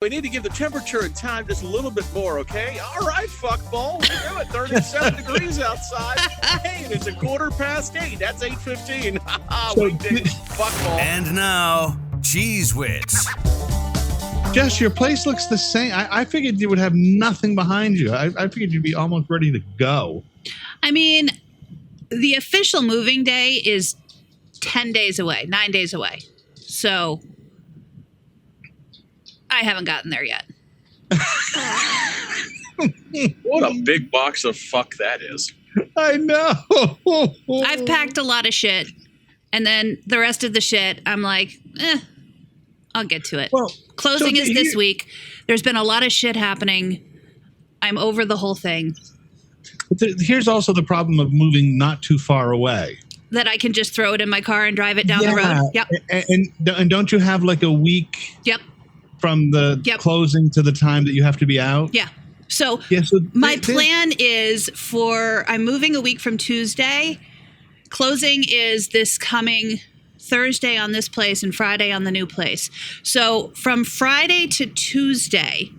We need to give the temperature and time just a little bit more, okay? All right, fuckball. We're doing 37 degrees outside. Hey, and it's 8:15. That's 8:15. We did fuckball. And now, Cheez Wits. Jess, your place looks the same. I figured you would have nothing behind you. I figured you'd be almost ready to go. I mean, the official moving day is 10 days away, 9 days away. So I haven't gotten there yet. What a big box of fuck that is. I know. I've packed a lot of shit. And then the rest of the shit, I'm like, I'll get to it. Well, Closing so is this week. There's been a lot of shit happening. I'm over the whole thing. Here's also the problem of moving not too far away. That I can just throw it in my car and drive it down the road. Yep. And don't you have like a week Yep. from the closing to the time that you have to be out? Yeah. So, my plan is I'm moving a week from Tuesday. Closing is this coming Thursday on this place and Friday on the new place. So from Friday to Tuesday,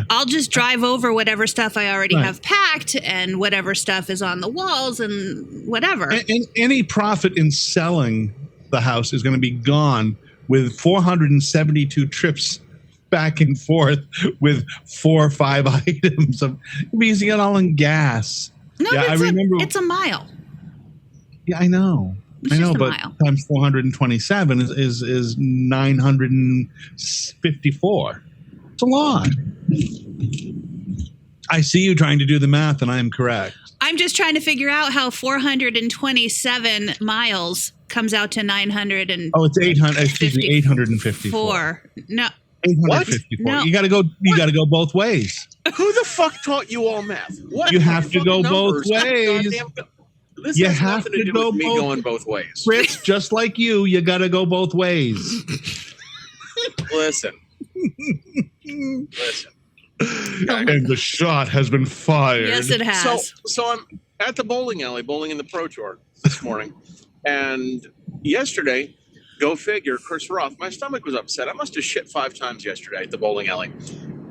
I'll just drive over whatever stuff I already have packed and whatever stuff is on the walls and whatever. And any profit in selling the house is going to be gone with 472 trips back and forth with 4 or 5 items. You're using it all in gas. No, I remember. It's a mile. Yeah, I know. It's I know, just a but mile. times 427 is 954. It's a lot. I see you trying to do the math, and I am correct. I'm just trying to figure out how 427 miles comes out to 900 and it's 800. Excuse me, 854. No. 854. No. You got to go. You got to go both ways. Who the fuck taught you all math? What? You have to go both ways. This You has have nothing to to do go with me both- going both ways. Fritz, just like you got to go both ways. Listen. And the shot has been fired. Yes, it has. So I'm at the bowling alley, bowling in the Pro Tour this morning. And yesterday, go figure, curse off, my stomach was upset. I must have shit 5 times yesterday at the bowling alley.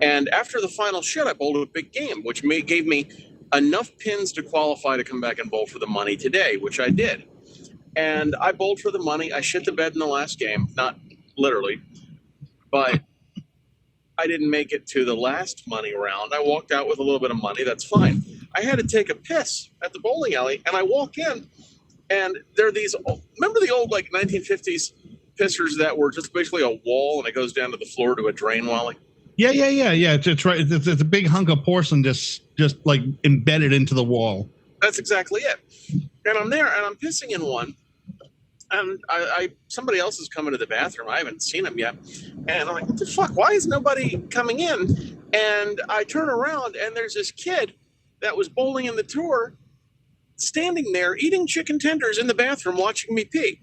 And after the final shit, I bowled a big game, which gave me enough pins to qualify to come back and bowl for the money today, which I did. And I bowled for the money. I shit the bed in the last game, not literally, but I didn't make it to the last money round. I walked out with a little bit of money. That's fine. I had to take a piss at the bowling alley, and I walk in, and there are these, remember the old like 1950s pissers that were just basically a wall and it goes down to the floor to a drain, Wally? Yeah. It's right. It's a big hunk of porcelain just like embedded into the wall. That's exactly it. And I'm there, and I'm pissing in one, and somebody else is coming to the bathroom. I haven't seen him yet, and I'm like, what the fuck? Why is nobody coming in? And I turn around, and there's this kid that was bowling in the tour, standing there eating chicken tenders in the bathroom, watching me pee.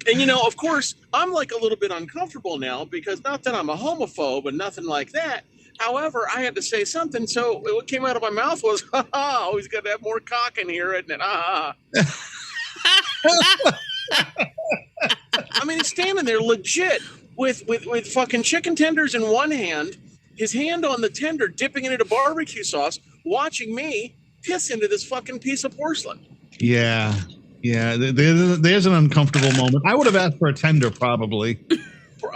And, of course, I'm like a little bit uncomfortable now because not that I'm a homophobe and nothing like that. However, I had to say something. So what came out of my mouth was, always got to have more cock in here, isn't it? I mean, he's standing there legit with fucking chicken tenders in one hand, his hand on the tender, dipping it into barbecue sauce, watching me piss into this fucking piece of porcelain. Yeah. There's an uncomfortable moment. I would have asked for a tender, probably.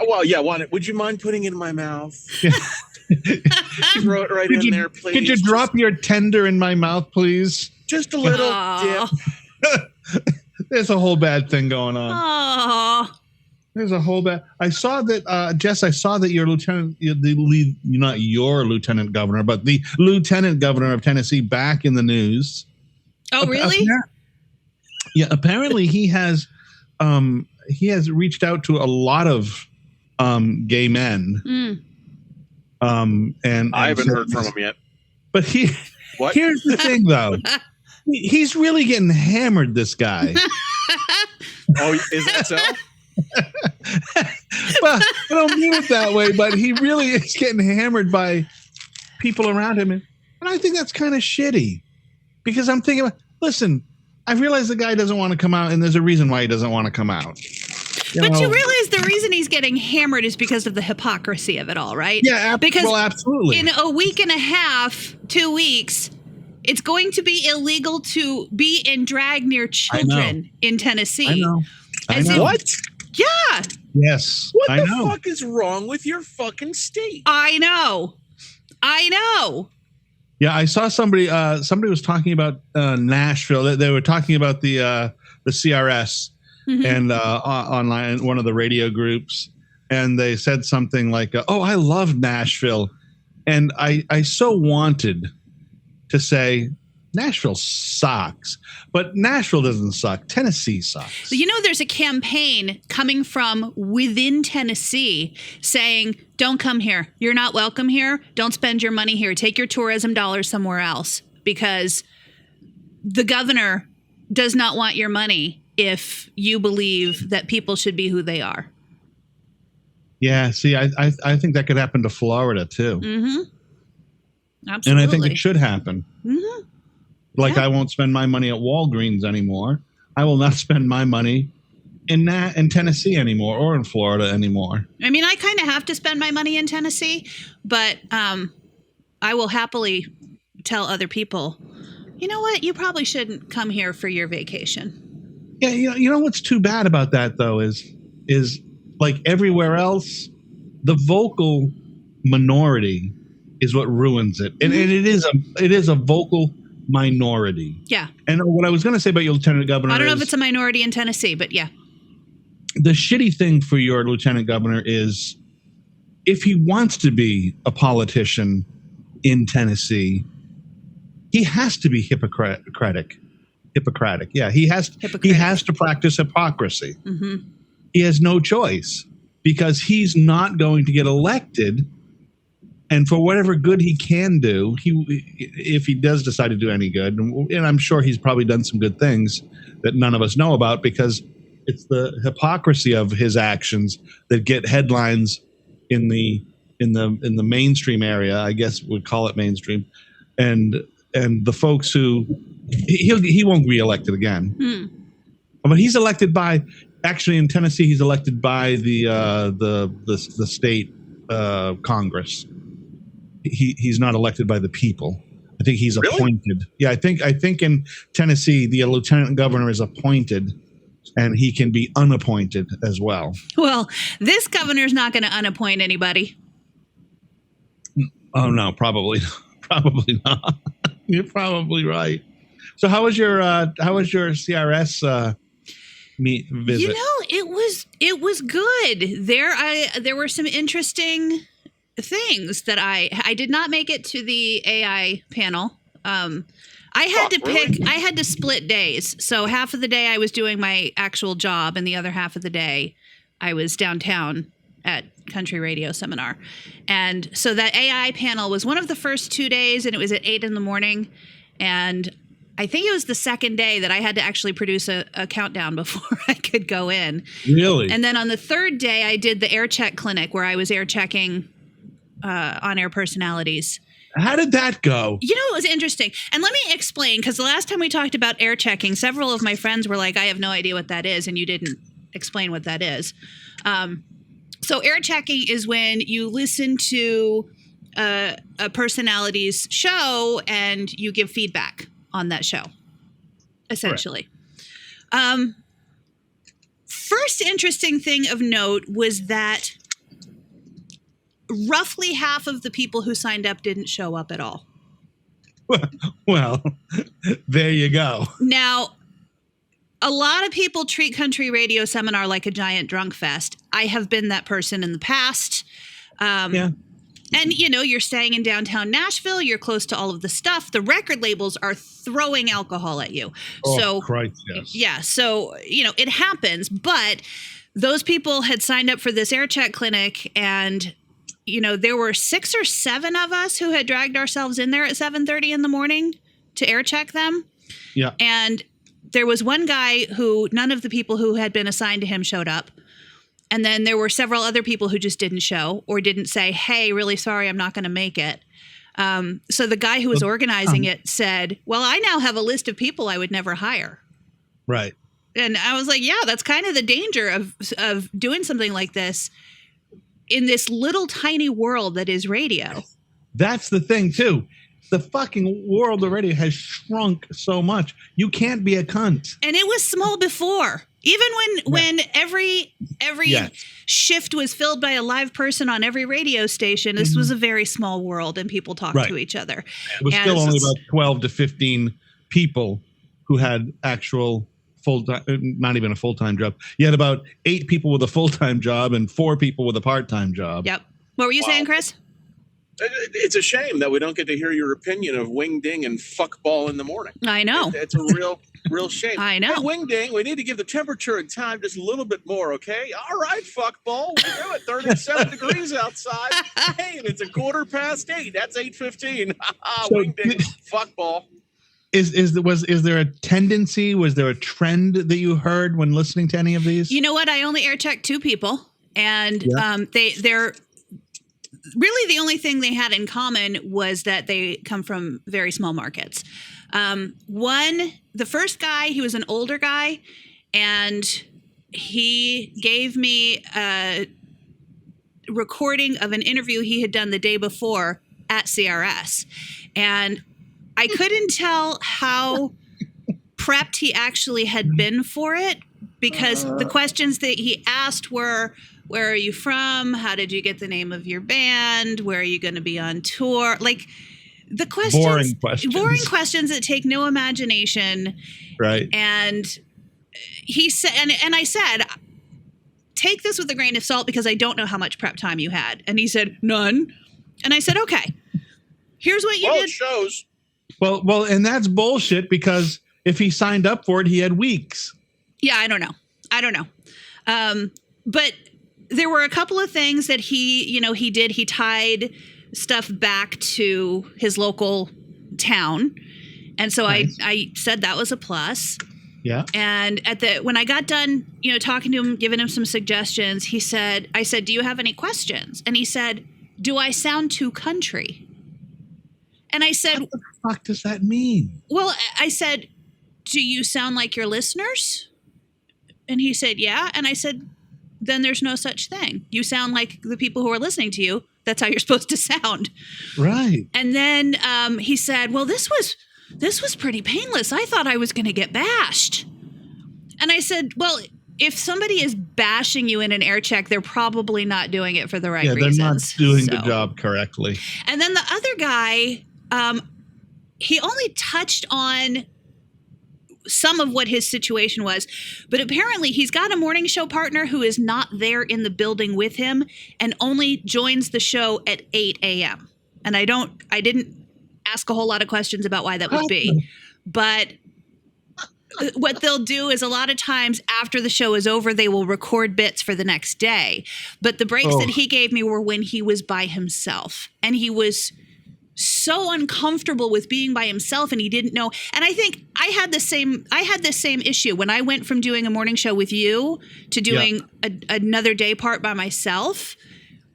Well, yeah. Would you mind putting it in my mouth? Throw it right in there, please. Could you drop your tender in my mouth, please? Just a little dip. There's a whole bad thing going on. Aww. There's a whole bad. I saw that, Jess. I saw that your lieutenant, not your lieutenant governor, but the lieutenant governor of Tennessee, back in the news. Oh, really? Yeah. Apparently, he has reached out to a lot of gay men. And I haven't heard from him yet. But here's the thing, though. He's really getting hammered, this guy. Oh, is that so? Well, I don't mean it that way, but he really is getting hammered by people around him. And I think that's kind of shitty. Because I'm thinking, listen, I realize the guy doesn't want to come out, and there's a reason why he doesn't want to come out. But you realize the reason he's getting hammered is because of the hypocrisy of it all, right? Yeah, because absolutely. in a week and a half, 2 weeks, it's going to be illegal to be in drag near children in Tennessee. I know. What? Yeah. Yes. What I the know. fuck is wrong with your fucking state? I know. Yeah, I saw somebody was talking about Nashville. They were talking about the CRS and online in one of the radio groups, and they said something like, "Oh, I love Nashville," and I so wanted to say Nashville sucks, but Nashville doesn't suck. Tennessee sucks. You know, there's a campaign coming from within Tennessee saying, don't come here. You're not welcome here. Don't spend your money here. Take your tourism dollars somewhere else, because the governor does not want your money if you believe that people should be who they are. Yeah, see, I think that could happen to Florida too. Absolutely. And I think it should happen. Like, Yeah. I won't spend my money at Walgreens anymore. I will not spend my money in Tennessee anymore, or in Florida anymore. I mean, I kind of have to spend my money in Tennessee, but I will happily tell other people, you know what? You probably shouldn't come here for your vacation. Yeah, you know what's too bad about that though is like everywhere else, the vocal minority is what ruins it, and it is a vocal minority. Yeah. And what I was going to say about your lieutenant governor, I don't know if it's a minority in Tennessee, but yeah. The shitty thing for your lieutenant governor is, if he wants to be a politician in Tennessee, he has to be Hippocratic. Yeah, he has to practice hypocrisy. He has no choice, because he's not going to get elected. And for whatever good he can do, if he does decide to do any good, and I'm sure he's probably done some good things that none of us know about, because it's the hypocrisy of his actions that get headlines in the mainstream area, I guess we'd call it mainstream, and the folks who he won't be elected again. But he's elected by, actually in Tennessee, he's elected by the state Congress. He's not elected by the people. I think he's appointed. Yeah, I think in Tennessee, the lieutenant governor is appointed, and he can be unappointed as well. Well, this governor's not going to unappoint anybody. Oh no, probably not. You're probably right. So how was your CRS visit? You know, it was good. There were some interesting things that I did not make it to the AI panel. I had to split days. So half of the day I was doing my actual job, and the other half of the day I was downtown at Country Radio Seminar. And so that AI panel was one of the first 2 days, and it was at 8 a.m. And I think it was the second day that I had to actually produce a countdown before I could go in. Really? And then on the third day, I did the air check clinic, where I was air checking on-air personalities. How did that go? You know, it was interesting. And let me explain, because the last time we talked about air checking, several of my friends were like, I have no idea what that is, and you didn't explain what that is. So air checking is when you listen to a personality's show and you give feedback on that show, essentially. First interesting thing of note was that roughly half of the people who signed up didn't show up at all. Well, there you go. Now, a lot of people treat Country Radio Seminar like a giant drunk fest. I have been that person in the past. Yeah. And, you know, you're staying in downtown Nashville. You're close to all of the stuff. The record labels are throwing alcohol at you. Oh, so, Christ, yes. Yeah. So, you know, it happens. But those people had signed up for this air check clinic, and you know, there were 6 or 7 of us who had dragged ourselves in there at 7:30 in the morning to air check them. Yeah. And there was one guy who none of the people who had been assigned to him showed up. And then there were several other people who just didn't show or didn't say, hey, really sorry, I'm not going to make it. So the guy who was organizing it said, well, I now have a list of people I would never hire. Right. And I was like, yeah, that's kind of the danger of doing something like this in this little tiny world that is radio. That's the thing too. The fucking world already has shrunk so much. You can't be a cunt. And it was small before. Even when every Yes. shift was filled by a live person on every radio station, this was a very small world and people talked Right. to each other. It was And still only about 12 to 15 people who had actual full-time, not even a full-time job. You had about 8 people with a full-time job and 4 people with a part-time job. Yep. What were you saying, Chris? It's a shame that we don't get to hear your opinion of wing ding and fuckball in the morning. I know. It's a real shame. I know. Hey, wing ding, we need to give the temperature and time just a little bit more, okay? All right, fuckball, we do it. 37 degrees outside. Hey, and it's 8:15. That's 8:15. So, Wing ding, fuckball. Is there a tendency? Was there a trend that you heard when listening to any of these? You know what? I only air checked 2 people, and Yeah. they're really the only thing they had in common was that they come from very small markets. The first guy, he was an older guy, and he gave me a recording of an interview he had done the day before at CRS, and I couldn't tell how prepped he actually had been for it, because the questions that he asked were, where are you from? How did you get the name of your band? Where are you going to be on tour? Like the questions, boring questions that take no imagination. Right. And he said, and I said, take this with a grain of salt because I don't know how much prep time you had. And he said, none. And I said, okay, here's what you Well, did. it shows. Well, and that's bullshit, because if he signed up for it, he had weeks. Yeah, I don't know. But there were a couple of things that he did. He tied stuff back to his local town. And so Nice. I said that was a plus. Yeah. And when I got done, talking to him, giving him some suggestions, I said, do you have any questions? And he said, do I sound too country? And I said, What the fuck does that mean? well, I said, do you sound like your listeners? And he said, yeah. And I said, then there's no such thing. You sound like the people who are listening to you. That's how you're supposed to sound. Right. And then he said, well, this was pretty painless. I thought I was going to get bashed. And I said, well, if somebody is bashing you in an air check, they're probably not doing it for the right reasons. They're not doing the job correctly. And then the other guy, he only touched on some of what his situation was, but apparently he's got a morning show partner who is not there in the building with him and only joins the show at 8 a.m. And I didn't ask a whole lot of questions about why that would be, but what they'll do is a lot of times after the show is over, they will record bits for the next day. But the breaks that he gave me were when he was by himself, and he was so uncomfortable with being by himself, and he didn't know. And I think I had the same issue when I went from doing a morning show with you to doing another day part by myself.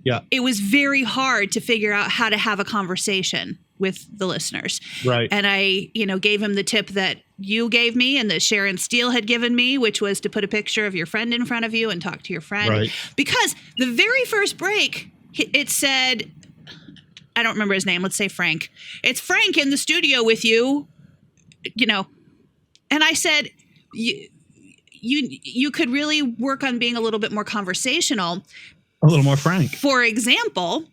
Yeah. It was very hard to figure out how to have a conversation with the listeners. Right. And I, gave him the tip that you gave me and that Sharon Steele had given me, which was to put a picture of your friend in front of you and talk to your friend. Right. Because the very first break, it said, I don't remember his name. Let's say Frank. It's Frank in the studio with you, And I said, you could really work on being a little bit more conversational. A little more frank. For example,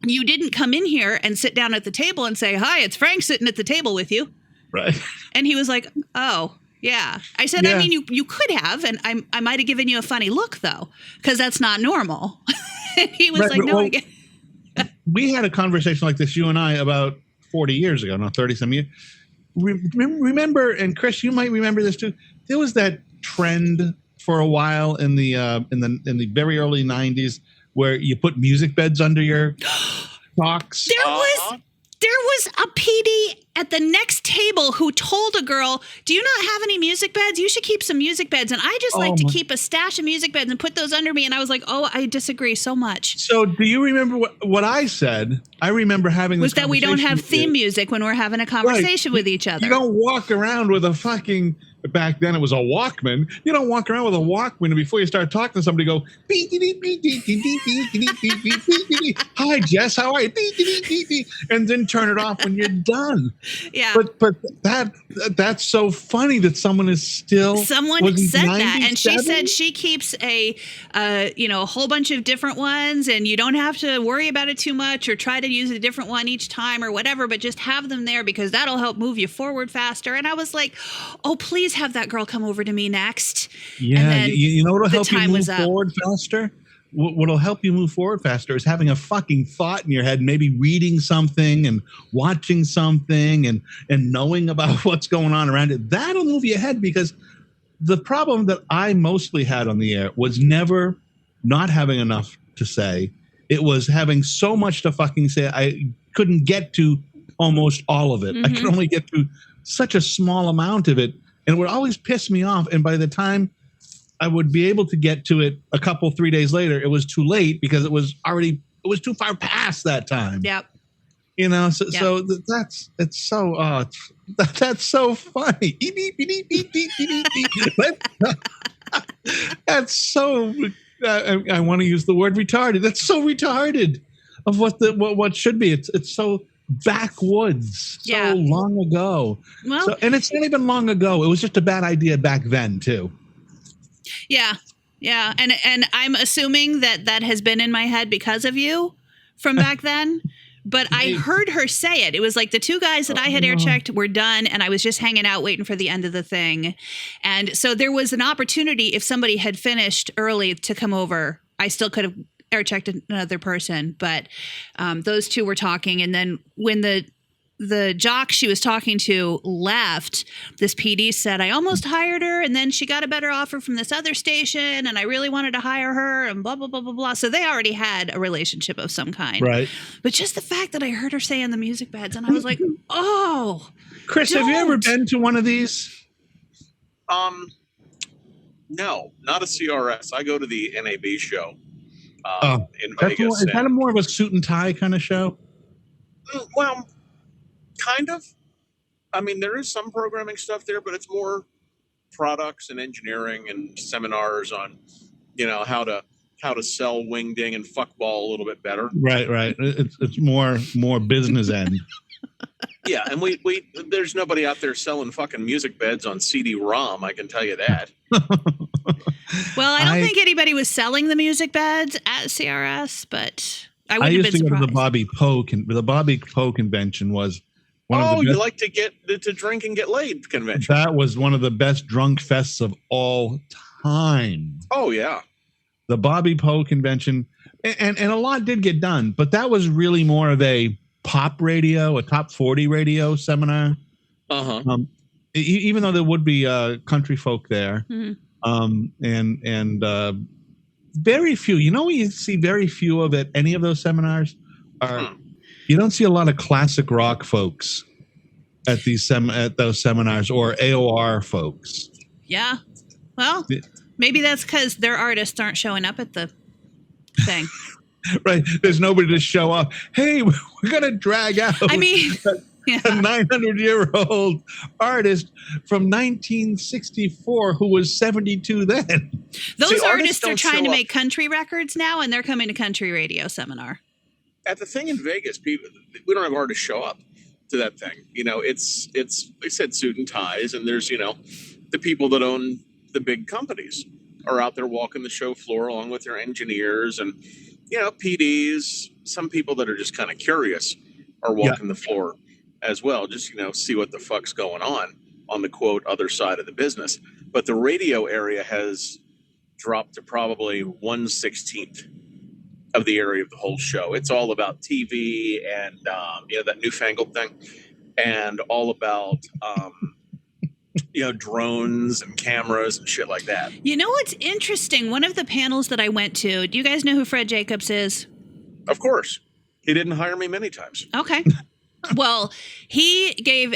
you didn't come in here and sit down at the table and say, hi, it's Frank sitting at the table with you. Right. And he was like, oh, yeah. I said, I mean, you could have, and I might have given you a funny look, though, because that's not normal. And he was like, no, I get. We had a conversation like this, you and I, about 40 years ago, no, 30-some years. Remember, and Chris, you might remember this too. There was that trend for a while in the very early 90s where you put music beds under your socks. There was a PD at the next table who told a girl, do you not have any music beds? You should keep some music beds. And I just like to keep a stash of music beds and put those under me. And I was like, oh, I disagree so much. So do you remember what I said? I remember having this was that we don't have theme music when we're having a conversation with each other. You don't walk around with a fucking back then it was a Walkman. You don't walk around with a Walkman and before you start talking to somebody go, hi Jess, how are you? And then turn it off when you're done. Yeah. But that's so funny that someone is still Someone said that, and she said she keeps a whole bunch of different ones, and you don't have to worry about it too much or try to use a different one each time or whatever, but just have them there because that'll help move you forward faster. And I was like, oh, please have that girl come over to me next. Yeah, you know what'll help you move forward faster? What'll help you move forward faster is having a fucking thought in your head, maybe reading something and watching something and knowing about what's going on around it. That'll move you ahead, because the problem that I mostly had on the air was never not having enough to say. It was having so much to fucking say. I couldn't get to almost all of it. I could only get to such a small amount of it, and it would always piss me off. And by the time I would be able to get to it 3 days later, it was too late because it was too far past that time. Yep. You know, so that's so funny. That's so. I want to use the word retarded. That's so retarded of what should be. It's so backwoods, so long ago. Well, and it's not even long ago. It was just a bad idea back then too. Yeah. And I'm assuming that has been in my head because of you from back then. But I heard her say it. It was like the two guys that I had air checked were done, and I was just hanging out waiting for the end of the thing. And so there was an opportunity, if somebody had finished early, to come over. I still could have air checked another person, but those two were talking. And then when the jock she was talking to left, this PD said, I almost hired her, and then she got a better offer from this other station, and I really wanted to hire her, and blah, blah, blah, blah, blah. So they already had a relationship of some kind. Right. But just the fact that I heard her say on the music beds, and I was like, oh. Chris, have you ever been to one of these? No, not a CRS. I go to the NAB show in Vegas. Is that a more of a suit and tie kind of show? Well, kind of. I mean, there is some programming stuff there, but it's more products and engineering and seminars on, how to sell wing ding and fuckball a little bit better. Right. It's more business end. Yeah, and we there's nobody out there selling fucking music beds on CD-ROM. I can tell you that. Well, I don't think anybody was selling the music beds at CRS, but I wouldn't have been surprised. I used to go to the Bobby Poe. The Bobby Poe convention was one of the best. You like to get to drink and get laid convention. That was one of the best drunk fests of all time. Oh yeah, the Bobby Poe convention, and a lot did get done, but that was really more of a pop radio, a top 40 radio seminar. Even though there would be country folk there, and very few. You see very few of at any of those seminars are. You don't see a lot of classic rock folks at those seminars, or AOR folks. Yeah, well, maybe that's because their artists aren't showing up at the thing. Right, there's nobody to show up. Hey, we're gonna drag out. I mean, a 900-year-old artist from 1964 who was 72 then. Those artists are trying to make country records now, and they're coming to country radio seminar. At the thing in Vegas, we don't have artists show up to that thing. It's they said suit and ties, and there's the people that own the big companies are out there walking the show floor along with their engineers and PDs. Some people that are just kind of curious are walking the floor as well, just see what the fuck's going on the quote other side of the business. But the radio area has dropped to probably 1/16 of the area of the whole show. It's all about TV and that newfangled thing, and all about drones and cameras and shit like that. You know what's interesting? One of the panels that I went to. Do you guys know who Fred Jacobs is? Of course, he didn't hire me many times. Okay, well, he gave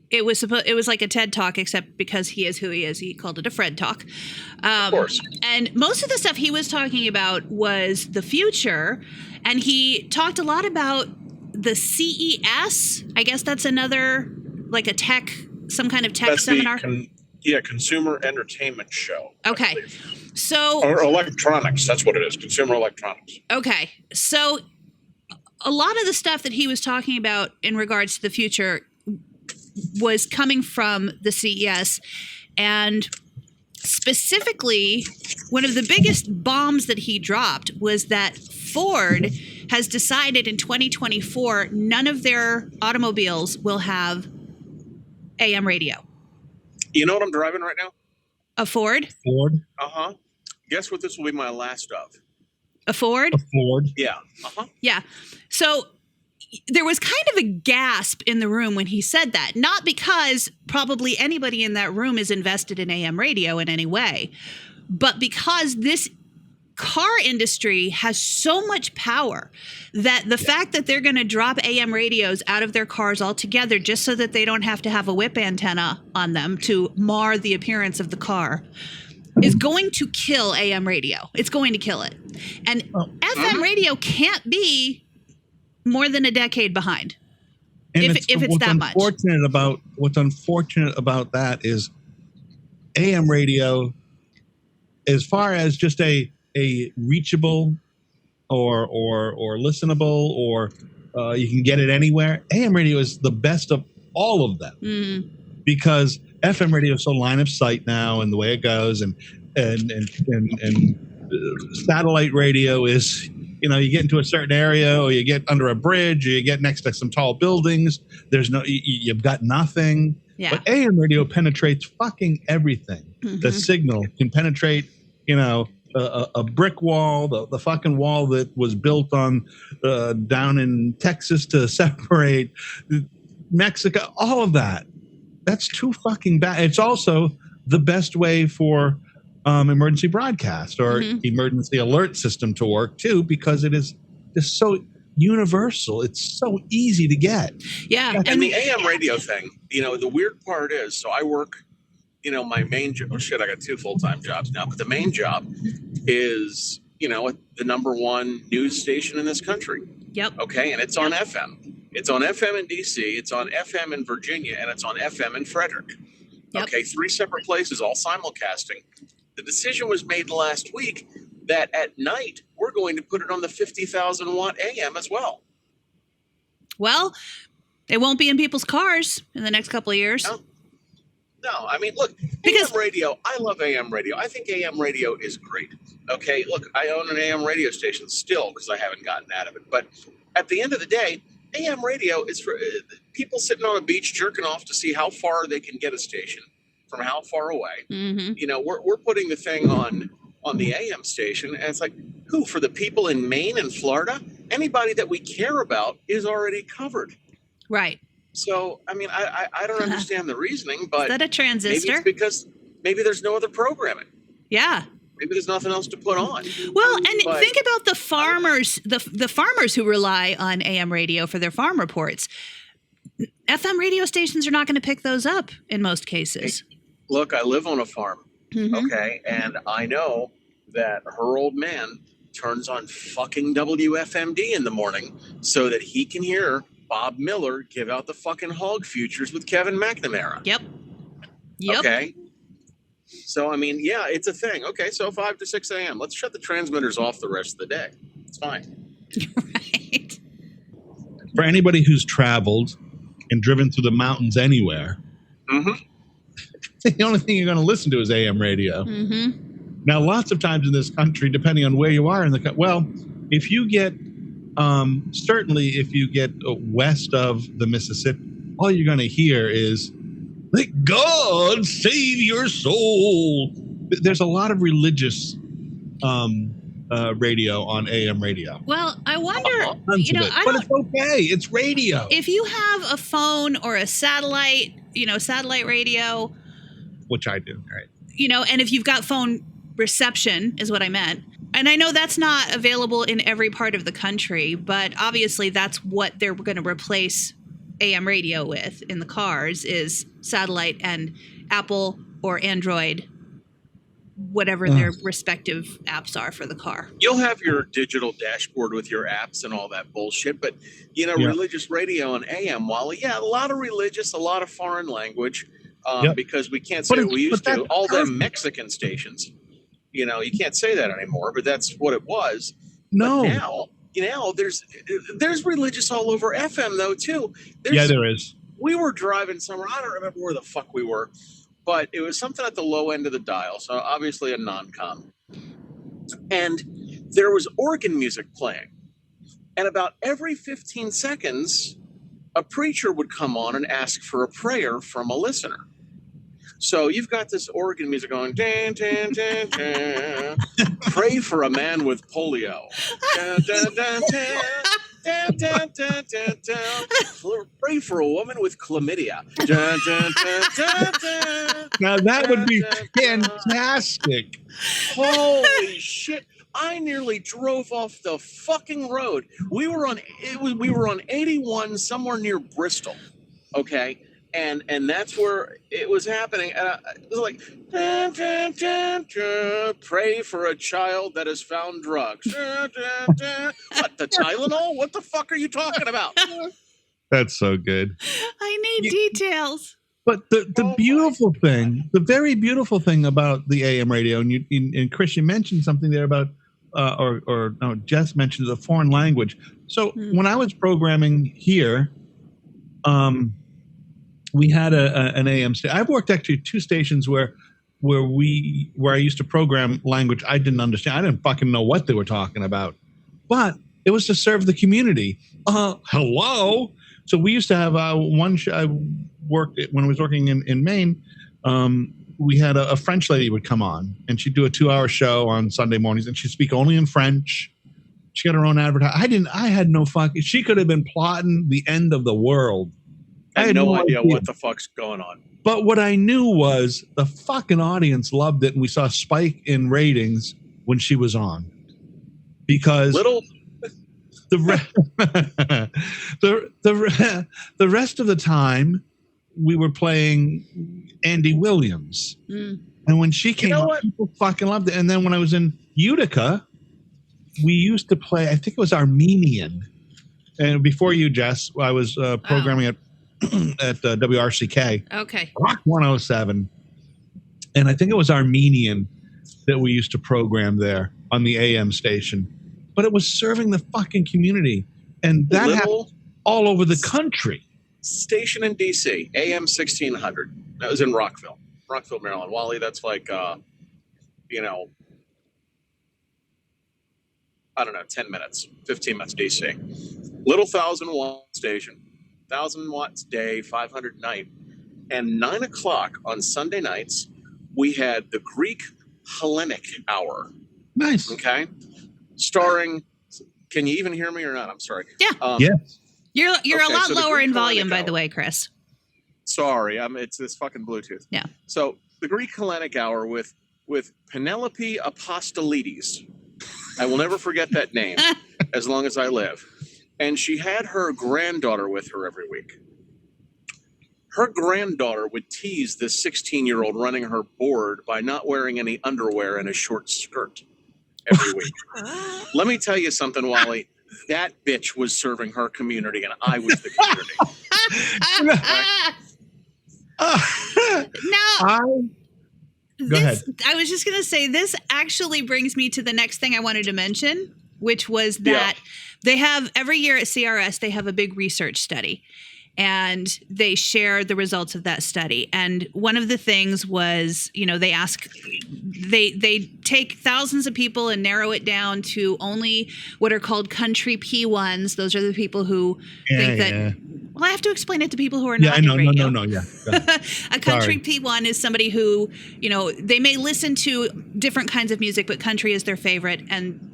It was like a TED Talk, except because he is who he is, he called it a Fred Talk. Of course. And most of the stuff he was talking about was the future, and he talked a lot about the CES. I guess that's another, like some kind of tech seminar. Yeah, consumer entertainment show. I Okay. believe. So, Or electronics. That's what it is. Consumer electronics. okay. So, a lot of the stuff that he was talking about in regards to the future was coming from the CES. And specifically, one of the biggest bombs that he dropped was that Ford has decided in 2024 none of their automobiles will have AM radio. You know what I'm driving right now? A Ford? Ford. Uh-huh. Guess what this will be my last of? A Ford? A Ford. Yeah. Uh-huh. Yeah. So there was kind of a gasp in the room when he said that, not because probably anybody in that room is invested in AM radio in any way, but because this car industry has so much power that the fact that they're going to drop AM radios out of their cars altogether just so that they don't have to have a whip antenna on them to mar the appearance of the car is going to kill AM radio. It's going to kill it. And FM radio can't be more than a decade behind. And if it's that much. What's unfortunate about that is AM radio, as far as just a reachable or listenable or you can get it anywhere, AM radio is the best of all of them because FM radio is so line of sight now and the way it goes and satellite radio is, you know, you get into a certain area or you get under a bridge or you get next to some tall buildings. There's no, you've got nothing. Yeah. But AM radio penetrates fucking everything. The signal can penetrate, you know, a brick wall, the fucking wall that was built on down in Texas to separate Mexico, all of that. That's too fucking bad. It's also the best way for emergency broadcast or emergency alert system to work too, because it is just so universal. It's so easy to get. Yeah. And the AM radio thing, you know, the weird part is, so I work, you know, my main job, oh shit, I got 2 full-time jobs now, but the main job is, you know, the #1 news station in this country. Yep. Okay. And it's on FM. It's on FM in DC, it's on FM in Virginia, and it's on FM in Frederick. Yep. Okay. 3 separate places, all simulcasting. The decision was made last week that at night we're going to put it on the 50,000 watt AM as well. Well, they won't be in people's cars in the next couple of years. No, I mean, look, Because AM radio, I love AM radio. I think AM radio is great. Okay, look, I own an AM radio station still because I haven't gotten out of it. But at the end of the day, AM radio is for people sitting on a beach jerking off to see how far they can get a station from how far away. You know, we're putting the thing on the AM station, and it's like, who? For the people in Maine and Florida? Anybody that we care about is already covered. right. So, I mean, I don't understand the reasoning, but Is that a maybe transistor? it's because maybe there's no other programming. Yeah. Maybe there's nothing else to put on. Well, and But- think about the farmers, the farmers who rely on AM radio for their farm reports. FM radio stations are not going to pick those up in most cases. Look, I live on a farm, okay, and I know that her old man turns on fucking WFMD in the morning so that he can hear Bob Miller give out the fucking hog futures with Kevin McNamara. Yep. Okay. So, I mean, yeah, it's a thing. Okay, so 5 to 6 a.m. Let's shut the transmitters off the rest of the day. It's fine. Right. For anybody who's traveled and driven through the mountains anywhere, the only thing you're going to listen to is AM radio. Now, lots of times in this country, depending on where you are in the well, if you get certainly if you get west of the Mississippi, all you're going to hear is, "Let God save your soul." There's a lot of religious radio on AM radio. Well, I wonder, Tons you know, of it. I But don't, it's okay. It's radio. if you have a phone or a satellite, you know, satellite radio, Which I do, right? you know, and if you've got phone reception is what I meant. And I know that's not available in every part of the country, but obviously that's what they're going to replace AM radio with in the cars is satellite and Apple or Android, whatever their respective apps are for the car. You'll have your digital dashboard with your apps and all that bullshit, but, you know, religious radio and AM, Wally, yeah, a lot of religious, a lot of foreign language. Yep. because we can't say But what we used but to. that's All the perfect. Mexican stations, you can't say that anymore. But that's what it was. No. But now there's religious all over FM though too. There is. We were driving somewhere. I don't remember where the fuck we were, but it was something at the low end of the dial. So obviously a non-com. And there was organ music playing. And about every 15 seconds, a preacher would come on and ask for a prayer from a listener. So you've got this organ music going, dan, dan, dan, dan. Pray for a man with polio. Dan, dan, dan, dan. Dan, dan, dan, dan, dan. Pray for a woman with chlamydia. Dun, dun, dun, dun, dun. Now that would be Dun, dun, dun. fantastic. Holy shit. I nearly drove off the fucking road. We were on 81 somewhere near Bristol. Okay? And that's where it was happening. And it was like, dun, dun, dun, dun, pray for a child that has found drugs. Dun, dun, dun. What, the Tylenol? What the fuck are you talking about? That's so good. I need details. But the Oh beautiful my thing, God. the very beautiful thing about the AM radio, and Chris, you mentioned something there about, Jess mentioned the foreign language. So when I was programming here, we had an AM station. I've worked actually 2 stations where I used to program language I didn't understand. I didn't fucking know what they were talking about, but it was to serve the community. Hello. So we used to have one show. I worked when I was working in Maine. We had a French lady would come on, and she'd do a 2-hour show on Sunday mornings, and she'd speak only in French. She got her own advertising. I had no fucking. She could have been plotting the end of the world. I had no idea what the fuck's going on. But what I knew was the fucking audience loved it, and we saw a spike in ratings when she was on, because the rest of the time we were playing Andy Williams, and when she came on, people fucking loved it. And then when I was in Utica, we used to play. I think it was Armenian. And before you, Jess, I was programming at WRCK. Okay. Rock 107. And I think it was Armenian that we used to program there on the AM station. But it was serving the fucking community. And that happened all over the country. Station in D.C., AM 1600. That was in Rockville, Maryland. Wally, that's like, I don't know, 10 minutes, 15 minutes D.C. Little 1,000-watt station. 1,000 watts day, 500 night. And 9 o'clock on Sunday nights, we had the Greek Hellenic Hour. Nice. Okay. Starring, can you even hear me or not? I'm sorry. Yeah. Yes. You're a Okay, lot so the lower Greek in volume, Hellenic by the Hour. way, Chris. Sorry, it's this fucking Bluetooth. Yeah. So the Greek Hellenic Hour with Penelope Apostolides. I will never forget that name as long as I live. And she had her granddaughter with her every week. Her granddaughter would tease this 16-year-old running her board by not wearing any underwear and a short skirt every week. Let me tell you something, Wally. That bitch was serving her community, and I was the community. Go ahead. I was just going to say, this actually brings me to the next thing I wanted to mention, which was that they have every year at CRS, they have a big research study, and they share the results of that study. And one of the things was, they take thousands of people and narrow it down to only what are called country P1s. Those are the people who think that. Well, I have to explain it to people who are not in radio. No. Yeah. A country P1 is somebody who, they may listen to different kinds of music, but country is their favorite. And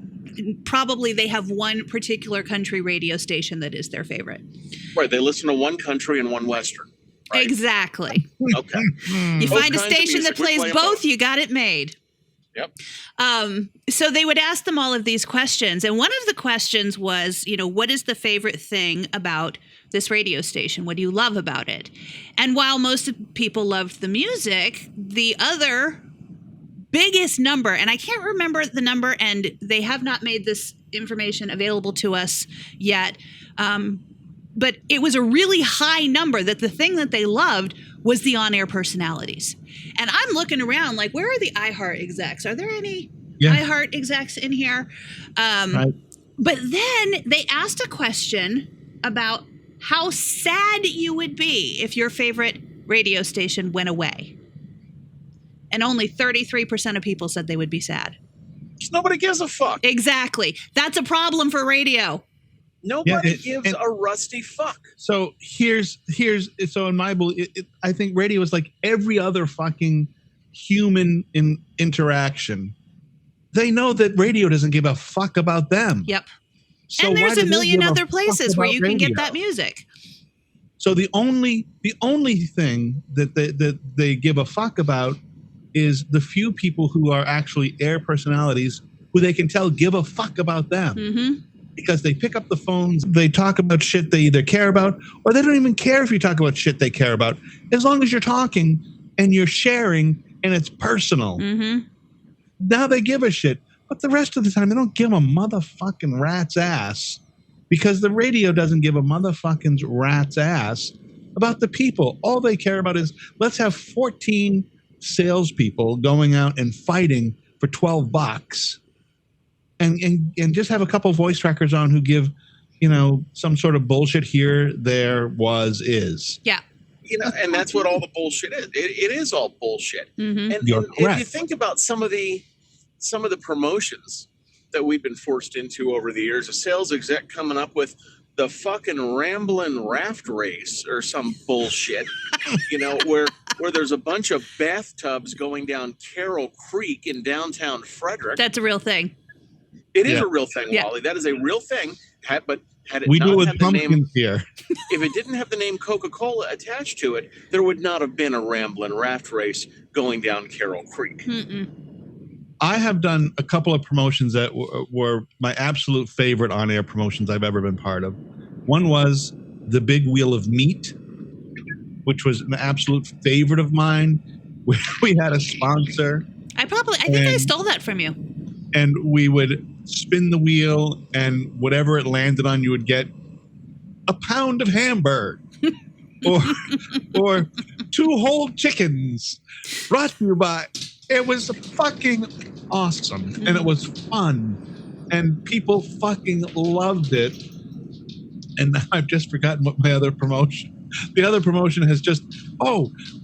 probably they have one particular country radio station that is their favorite. Right. They listen to one country and one Western. Right? Okay. Okay. Exactly. You Both find a kinds of station that music, we plays play 'em both, you got it made. Yep. So they would ask them all of these questions. And one of the questions was, what is the favorite thing about this radio station? What do you love about it? And while most people loved the music, the other biggest number, and I can't remember the number, and they have not made this information available to us yet, but it was a really high number, that the thing that they loved was the on-air personalities. And I'm looking around like, where are the iHeart execs? Are there any iHeart execs in here? Right. But then they asked a question about how sad you would be if your favorite radio station went away. And only 33% of people said they would be sad. Nobody gives a fuck. Exactly. That's a problem for radio. Nobody gives a rusty fuck. So so in my belief, I think radio is like every other fucking human interaction. They know that radio doesn't give a fuck about them. Yep. So and there's why a do they million give other fuck places where about you can get radio? that music. So the only thing that they give a fuck about is the few people who are actually air personalities who they can tell give a fuck about them. Mm-hmm. Because they pick up the phones, they talk about shit they either care about, or they don't even care if you talk about shit they care about, as long as you're talking and you're sharing and it's personal. Mm-hmm. Now they give a shit. But the rest of the time, they don't give a motherfucking rat's ass, because the radio doesn't give a motherfucking rat's ass about the people. All they care about is, let's have 14 salespeople going out and fighting for $12. And just have a couple voice trackers on who give, some sort of bullshit here, there, was, is. Yeah. And that's what all the bullshit is. It is all bullshit. Mm-hmm. And You're if correct. you think about some of the promotions that we've been forced into over the years, a sales exec coming up with the fucking Ramblin' Raft Race or some bullshit, where there's a bunch of bathtubs going down Carroll Creek in downtown Frederick. That's a real thing. It is a real thing, Yeah. Wally. That is a real thing. But had it We do it not with had the name, pumpkins here. if it didn't have the name Coca-Cola attached to it, there would not have been a Ramblin' Raft Race going down Carroll Creek. Mm-mm. I have done a couple of promotions that were my absolute favorite on-air promotions I've ever been part of. One was the Big Wheel of Meat, which was an absolute favorite of mine. We had a sponsor. I think I stole that from you. And we would spin the wheel, and whatever it landed on, you would get a pound of hamburger or 2 whole chickens brought to you by. It was fucking awesome, and it was fun, and people fucking loved it. And now I've just forgotten what my other promotion. The other promotion has just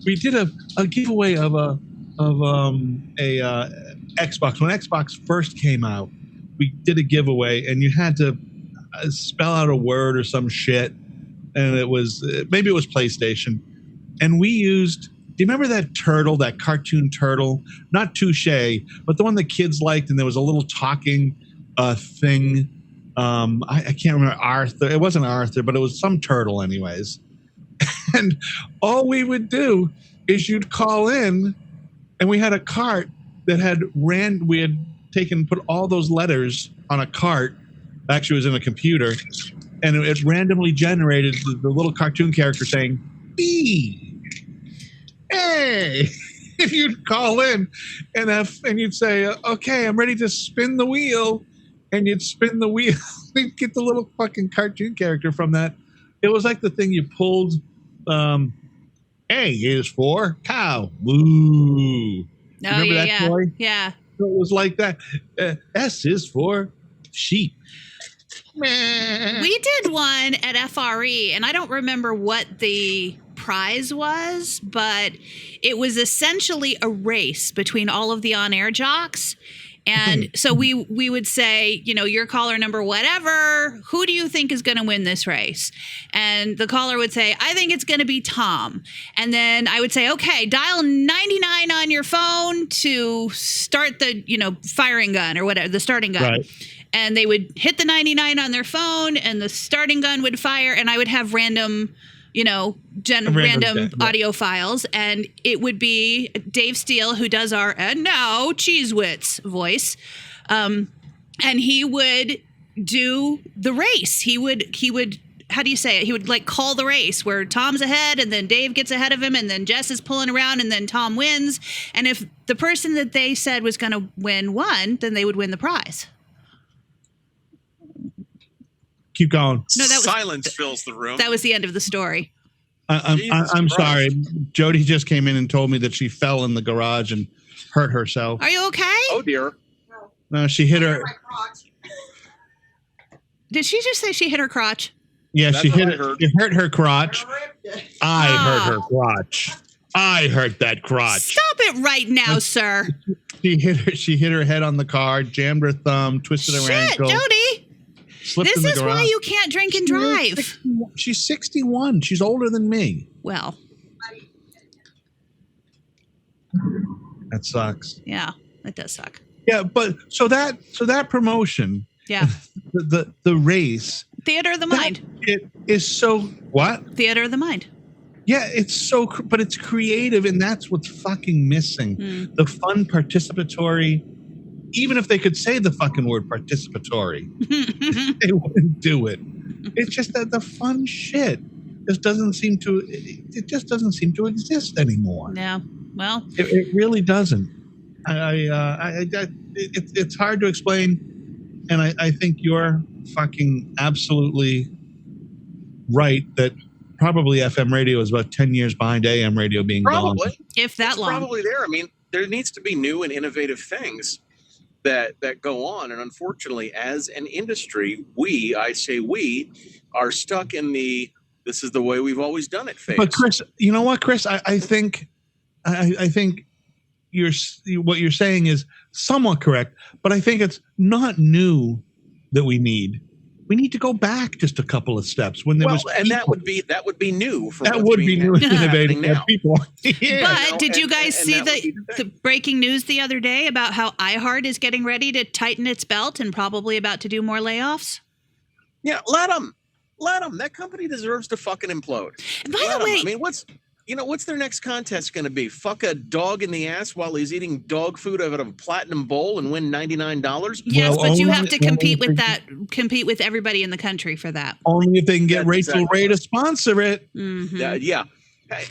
we did a giveaway of a Xbox. When Xbox first came out, we did a giveaway, and you had to spell out a word or some shit, and it was maybe it was PlayStation, and we used. Do you remember that turtle, that cartoon turtle? Not Touche, but the one that kids liked, and there was a little talking thing. I can't remember Arthur. It wasn't Arthur, but it was some turtle, anyways. And all we would do is you'd call in, and we had a cart that we had put all those letters on a cart. Actually, it was in a computer, and it randomly generated the little cartoon character saying B. Hey, if you'd call in and you'd say, okay, I'm ready to spin the wheel, and you'd spin the wheel, you'd get the little fucking cartoon character from that. It was like the thing you pulled. A is for cow. Woo. Remember that toy? Yeah. So it was like that. S is for sheep. We did one at FRE, and I don't remember what the prize was, but it was essentially a race between all of the on-air jocks. And so we would say, your caller number whatever, who do you think is going to win this race? And the caller would say, I think it's going to be Tom. And then I would say, okay, dial 99 on your phone to start the, firing gun or whatever, the starting gun. Right. And they would hit the 99 on their phone, and the starting gun would fire, and I would have random audio files, and it would be Dave Steele, who does our "and now Cheez voice, and he would do the race. He would how do you say it? He would call the race where Tom's ahead, and then Dave gets ahead of him, and then Jess is pulling around, and then Tom wins. And if the person that they said was going to win won, then they would win the prize. Keep going. No, that was silence fills the room. That was the end of the story. I'm sorry. Jody just came in and told me that she fell in the garage and hurt herself. Are you okay? Oh dear. No, she hit her. Did she just say she hit her crotch? Yeah, That's she what hit I it. heard. She hurt her crotch. I hurt her crotch. I hurt that crotch. Stop it right now, sir. She hit her head on the car, jammed her thumb, twisted her Shit, ankle. Jody. Slipped This in the is why garage. you can't drink and drive. She's 61. She's older than me. Well, That sucks. yeah, it does suck. Yeah, but so that promotion, Yeah. the race, Theater of the mind. it is so what? Theater of the mind. Yeah, it's so, but it's creative, and that's what's fucking missing. The fun, participatory. Even if they could say the fucking word participatory, they wouldn't do it. It's just that the fun shit just doesn't seem to. It just doesn't seem to exist anymore. Yeah. Well, It really doesn't. It's hard to explain, and I think you're fucking absolutely right that probably FM radio is about 10 years behind AM radio being gone. Probably. if that It's long. probably there. I mean, there needs to be new and innovative things that go on, and unfortunately, as an industry, we are stuck in the "this is the way we've always done it" phase. But Chris, you know what, Chris? I think what you're saying is somewhat correct, but I think it's not new that we need. We need to go back just a couple of steps when there was and people. that would be new. For That what's would be being new and innovative happening for people. Yeah. But did you guys and see that would be the the thing. breaking news the other day about how iHeart is getting ready to tighten its belt and probably about to do more layoffs? Yeah, let them. That company deserves to fucking implode. And by Let the 'em. way, I mean, what's their next contest going to be? Fuck a dog in the ass while he's eating dog food out of a platinum bowl and win $99? yes, Well, but you only- have to compete only- with compete with everybody in the country for that. Only if they can get That's Rachel exactly Ray to right. sponsor it. Mhm. Yeah.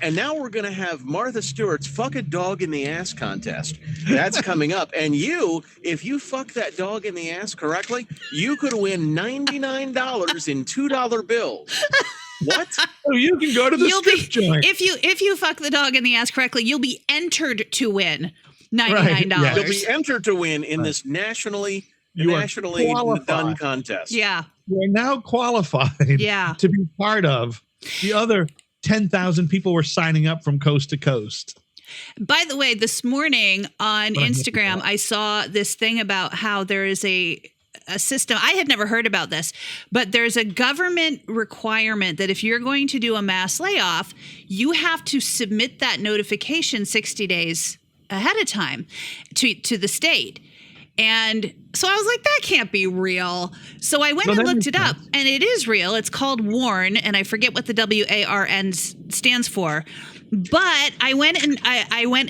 And now we're going to have Martha Stewart's fuck a dog in the ass contest. That's coming up. And if you fuck that dog in the ass correctly, you could win $99 in $2 bills. What? So you can go to the You'll strip be joint. if you fuck the dog in the ass correctly, you'll be entered to win $99. Right, You'll be entered to win in this nationally You are done qualified. contest. Yeah. You are now qualified Yeah. to be part of the other 10,000 people were signing up from coast to coast. By the way, this morning on What I missed Instagram, that. I saw this thing about how there is a system. I had never heard about this, but there's a government requirement that if you're going to do a mass layoff, you have to submit that notification 60 days ahead of time to the state. And so I was like, that can't be real. So I went No, and that looked makes it up, sense. and it is real. It's called WARN, and I forget what the WARN stands for. But I went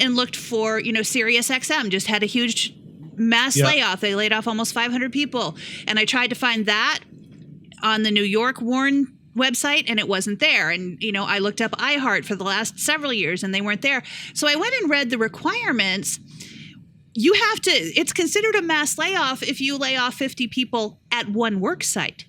and looked for, Sirius XM just had a huge mass Yeah. layoff. They laid off almost 500 people. And I tried to find that on the New York WARN website, and it wasn't there. And, I looked up iHeart for the last several years, and they weren't there. So I went and read the requirements. It's considered a mass layoff if you lay off 50 people at one work site.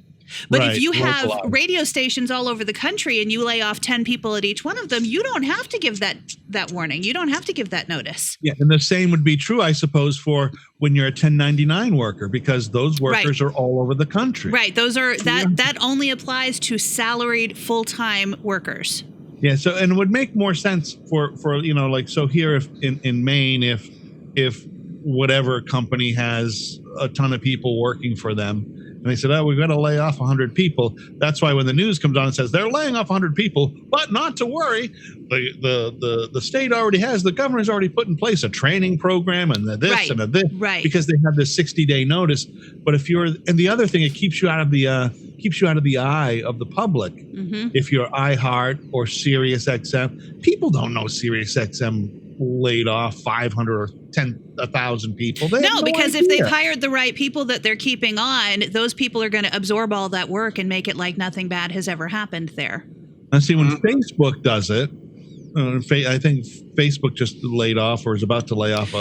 But Right, if you have localized. radio stations all over the country and you lay off 10 people at each one of them, you don't have to give that warning. You don't have to give that notice. Yeah, and the same would be true, I suppose, for when you're a 1099 worker, because those workers are all over the country. Right. Those are that only applies to salaried full-time workers. Yeah. So, and it would make more sense for so here, if in Maine, if whatever company has a ton of people working for them, and they said, we've got to lay off 100 people. That's why when the news comes on and says they're laying off 100 people, but not to worry, the state already has, the governor's already put in place a training program and this Right. and a this, Right. because they have this 60-day notice. But and the other thing, it keeps you out of the eye of the public. Mm-hmm. If you're iHeart or Sirius XM, people don't know Sirius XM laid off 500 or 1,000 people. They have No, because if idea. they've hired the right people that they're keeping on, those people are going to absorb all that work and make it like nothing bad has ever happened there. And see, when Facebook does it, I think Facebook just laid off or is about to lay off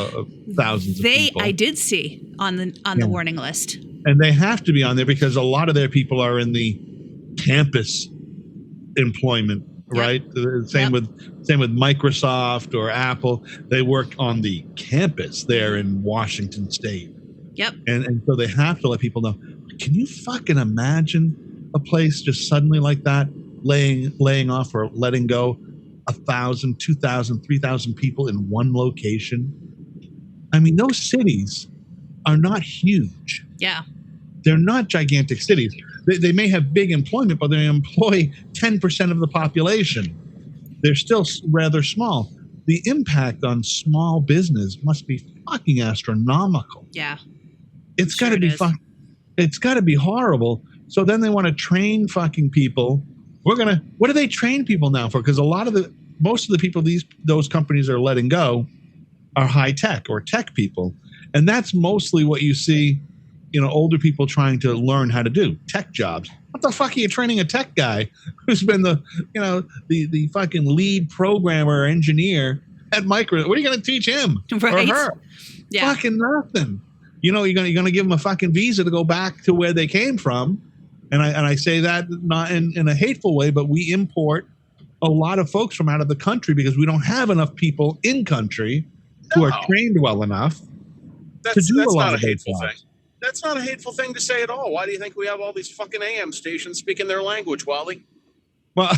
thousands of people. I did see on the warning list. And they have to be on there because a lot of their people are in the campus employment right? Same with Microsoft or Apple. They work on the campus there in Washington State. Yep. And so they have to let people know. Can you fucking imagine a place just suddenly like that laying off or letting go 1,000, 2,000, 3,000 people in one location? I mean, those cities are not huge. Yeah. They're not gigantic cities. They may have big employment, but they employ 10% of the population. They're still rather small. The impact on small business must be fucking astronomical. Yeah. It's got to be it's got to be horrible. So then they want to train fucking people. What do they train people now for? Because most of the people those companies are letting go are high tech or tech people. And that's mostly what you see, older people trying to learn how to do tech jobs. What the fuck are you training a tech guy who's been the fucking lead programmer or engineer at Microsoft? What are you going to teach him Right. or her? Yeah. Fucking nothing. You're going to give them a fucking visa to go back to where they came from. And I say that not in a hateful way, but we import a lot of folks from out of the country because we don't have enough people in country who are trained well enough to do a lot of hateful things. That's not a hateful thing to say at all. Why do you think we have all these fucking AM stations speaking their language, Wally? Well,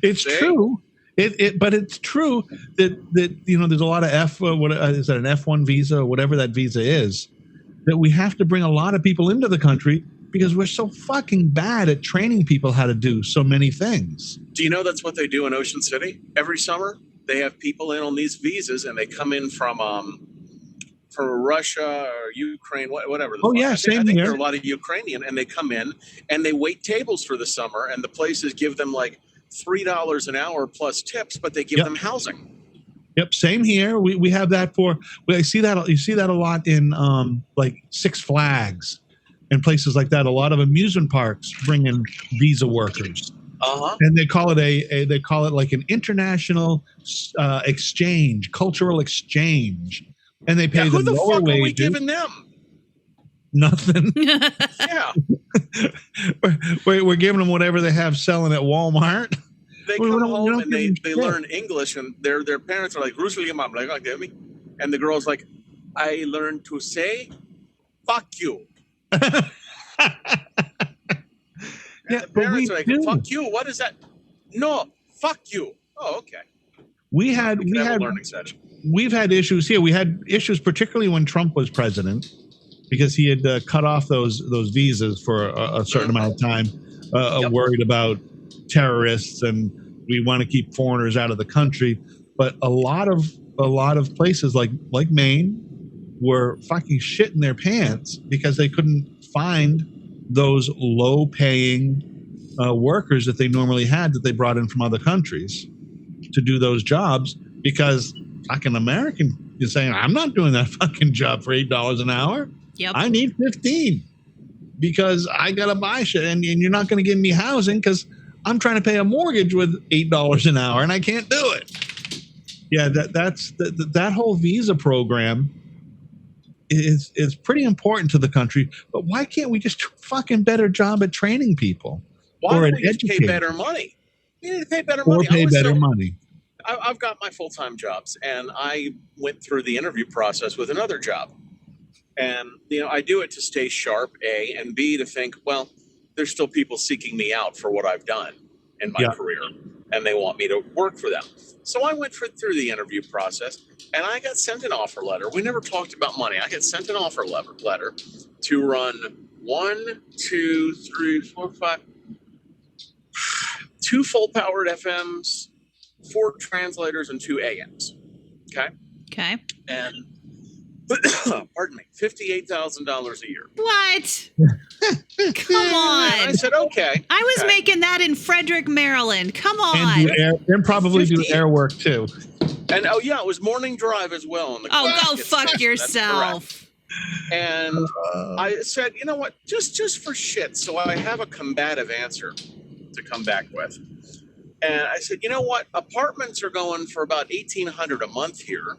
it's true. But it's true that there's a lot of is that an F1 visa or whatever that visa is, that we have to bring a lot of people into the country because we're so fucking bad at training people how to do so many things. Do you know that's what they do in Ocean City every summer? They have people in on these visas and they come in from Russia or Ukraine, whatever. Oh yeah, same I think here. there are a lot of Ukrainian, and they come in and they wait tables for the summer, and the places give them like $3 an hour plus tips, but they give them housing. Yep, same here. We have that you see that a lot in like Six Flags and places like that. A lot of amusement parks bring in visa workers. And they call it like an international exchange, cultural exchange, and they pay them lower wages. Who the fuck are we giving them? Nothing. Yeah, we're giving them whatever they have selling at Walmart. They come home and they learn English, and their parents are like, "Mom, like, get me," and the girl's like, "I learned to say, fuck you." Yeah, the parents are like, "Fuck you? What is that?" No, fuck you. Oh, okay. We had a learning session. We've had issues here. We had issues particularly when Trump was president, because he had cut off those visas for a certain amount of time, worried about terrorists, and we want to keep foreigners out of the country. But a lot of places like Maine were fucking shitting their pants because they couldn't find those low-paying workers that they normally had that they brought in from other countries to do those jobs, because fucking American is saying, I'm not doing that fucking job for $8 an hour. Yep. I need 15 because I gotta buy shit, and you're not going to give me housing because I'm trying to pay a mortgage with $8 an hour and I can't do it. Yeah, that whole visa program is pretty important to the country, but why can't we just do a fucking better job at training people? Why or don't we just pay better money? We need to pay better money. Or pay better money. I've got my full-time jobs, and I went through the interview process with another job. And, I do it to stay sharp, A, and B, to think, well, there's still people seeking me out for what I've done in my career, and they want me to work for them. So I went through the interview process, and I got sent an offer letter. We never talked about money. I got sent an offer letter to run 2 full-powered FMs, 4 translators, and 2 AMs. Okay. And pardon me, $58,000 a year. What? Come on. And I said, okay. I was making that in Frederick, Maryland. Come on. And probably do air work too. And it was morning drive as well. Go fuck yourself. And I said, you know what? Just for shit, so I have a combative answer to come back with. And I said, you know what? Apartments are going for about $1,800 a month here.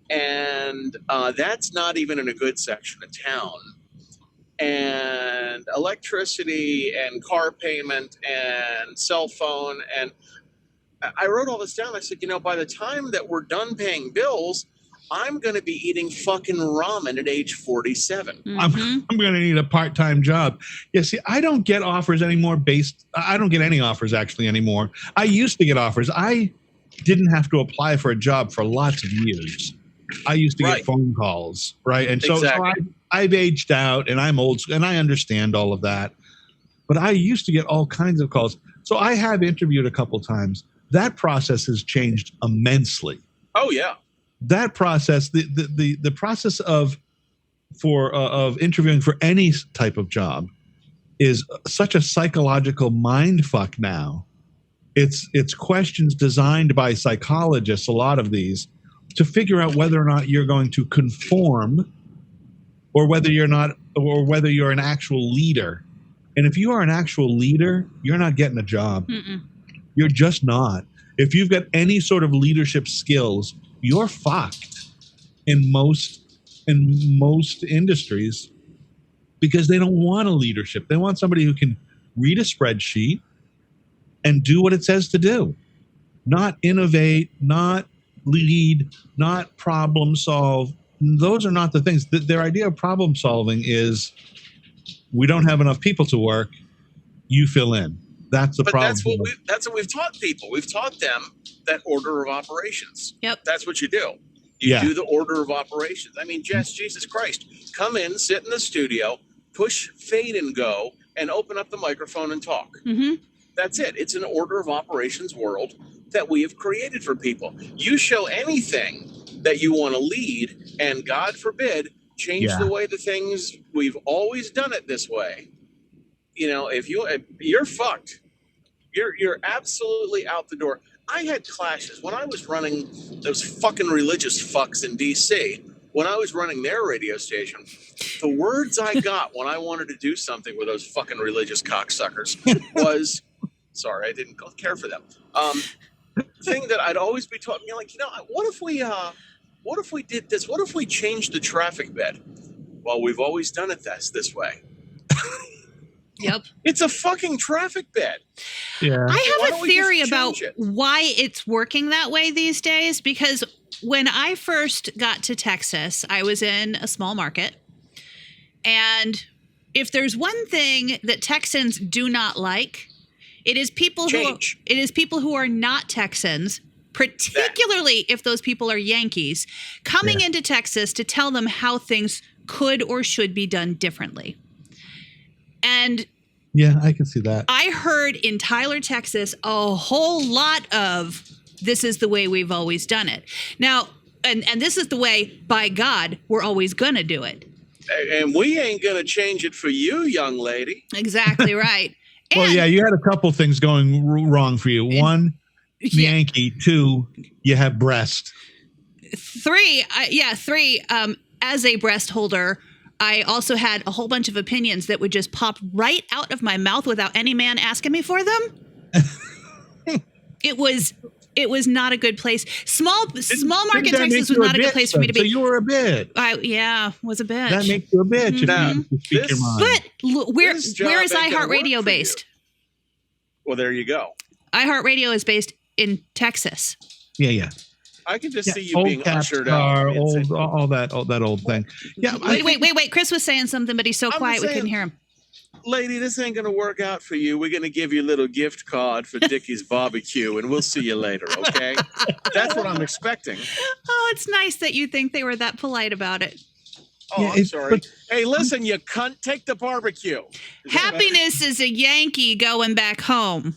And that's not even in a good section of town. And electricity and car payment and cell phone. And I wrote all this down. I said, by the time that we're done paying bills, I'm going to be eating fucking ramen at age 47. I'm going to need a part-time job. Yeah, see, I don't get offers anymore I don't get any offers actually anymore. I used to get offers. I didn't have to apply for a job for lots of years. I used to get phone calls, right? And so I've aged out and I'm old and I understand all of that. But I used to get all kinds of calls. So I have interviewed a couple times. That process has changed immensely. Oh, yeah. That process, the process of interviewing for any type of job is such a psychological mind fuck now. It's questions designed by psychologists, a lot of these, to figure out whether or not you're going to conform or whether you're an actual leader. And if you are an actual leader, you're not getting a job. You're just not. If you've got any sort of leadership skills, you're fucked in most industries because they don't want a leadership. They want somebody who can read a spreadsheet and do what it says to do, not innovate, not lead, not problem solve. Those are not the things. Their idea of problem solving is we don't have enough people to work. You fill in. That's the problem. That's what we've taught people. We've taught them that order of operations. Yep. That's what you do. You do the order of operations. I mean, Jess, Jesus Christ, come in, sit in the studio, push fade and go, and open up the microphone and talk. That's it. It's an order of operations world that we have created for people. You show anything that you want to lead, and God forbid, change the way the things we've always done it this way. If you're fucked. You're absolutely out the door. I had clashes when I was running those fucking religious fucks in DC. When I was running their radio station, the words I got when I wanted to do something with those fucking religious cocksuckers was, sorry, I didn't care for them. Thing that I'd always be talking, what if we did this? What if we changed the traffic bed? Well, we've always done it this way. Yep. It's a fucking traffic bed. Yeah. I have a theory about why it's working that way these days, because when I first got to Texas, I was in a small market. And if there's one thing that Texans do not like, it is people who are not Texans, particularly if those people are Yankees, coming into Texas to tell them how things could or should be done differently. And yeah, I can see that. I heard in Tyler, Texas, a whole lot of this is the way we've always done it. Now, and this is the way, by God, we're always going to do it. And we ain't going to change it for you, young lady. Exactly right. Well, yeah, you had a couple things going wrong for you. One, Yankee. Two, you have breast. Three, as a breast holder, I also had a whole bunch of opinions that would just pop right out of my mouth without any man asking me for them. It was not a good place. Small market Texas was not a good place for me to be. So you were a bitch. Was a bitch. That makes you a bitch. Speak your mind. But where is iHeartRadio based? Well, there you go. iHeartRadio is based in Texas. Yeah. I can just see you being ushered out. All that old thing. Yeah. Wait. Chris was saying something, but he's so quiet we couldn't hear him. Lady, this ain't going to work out for you. We're going to give you a little gift card for Dickie's barbecue, and we'll see you later, okay? That's what I'm expecting. Oh, it's nice that you think they were that polite about it. Oh, I'm sorry. Hey, listen, you cunt, take the barbecue. Happiness is a Yankee going back home.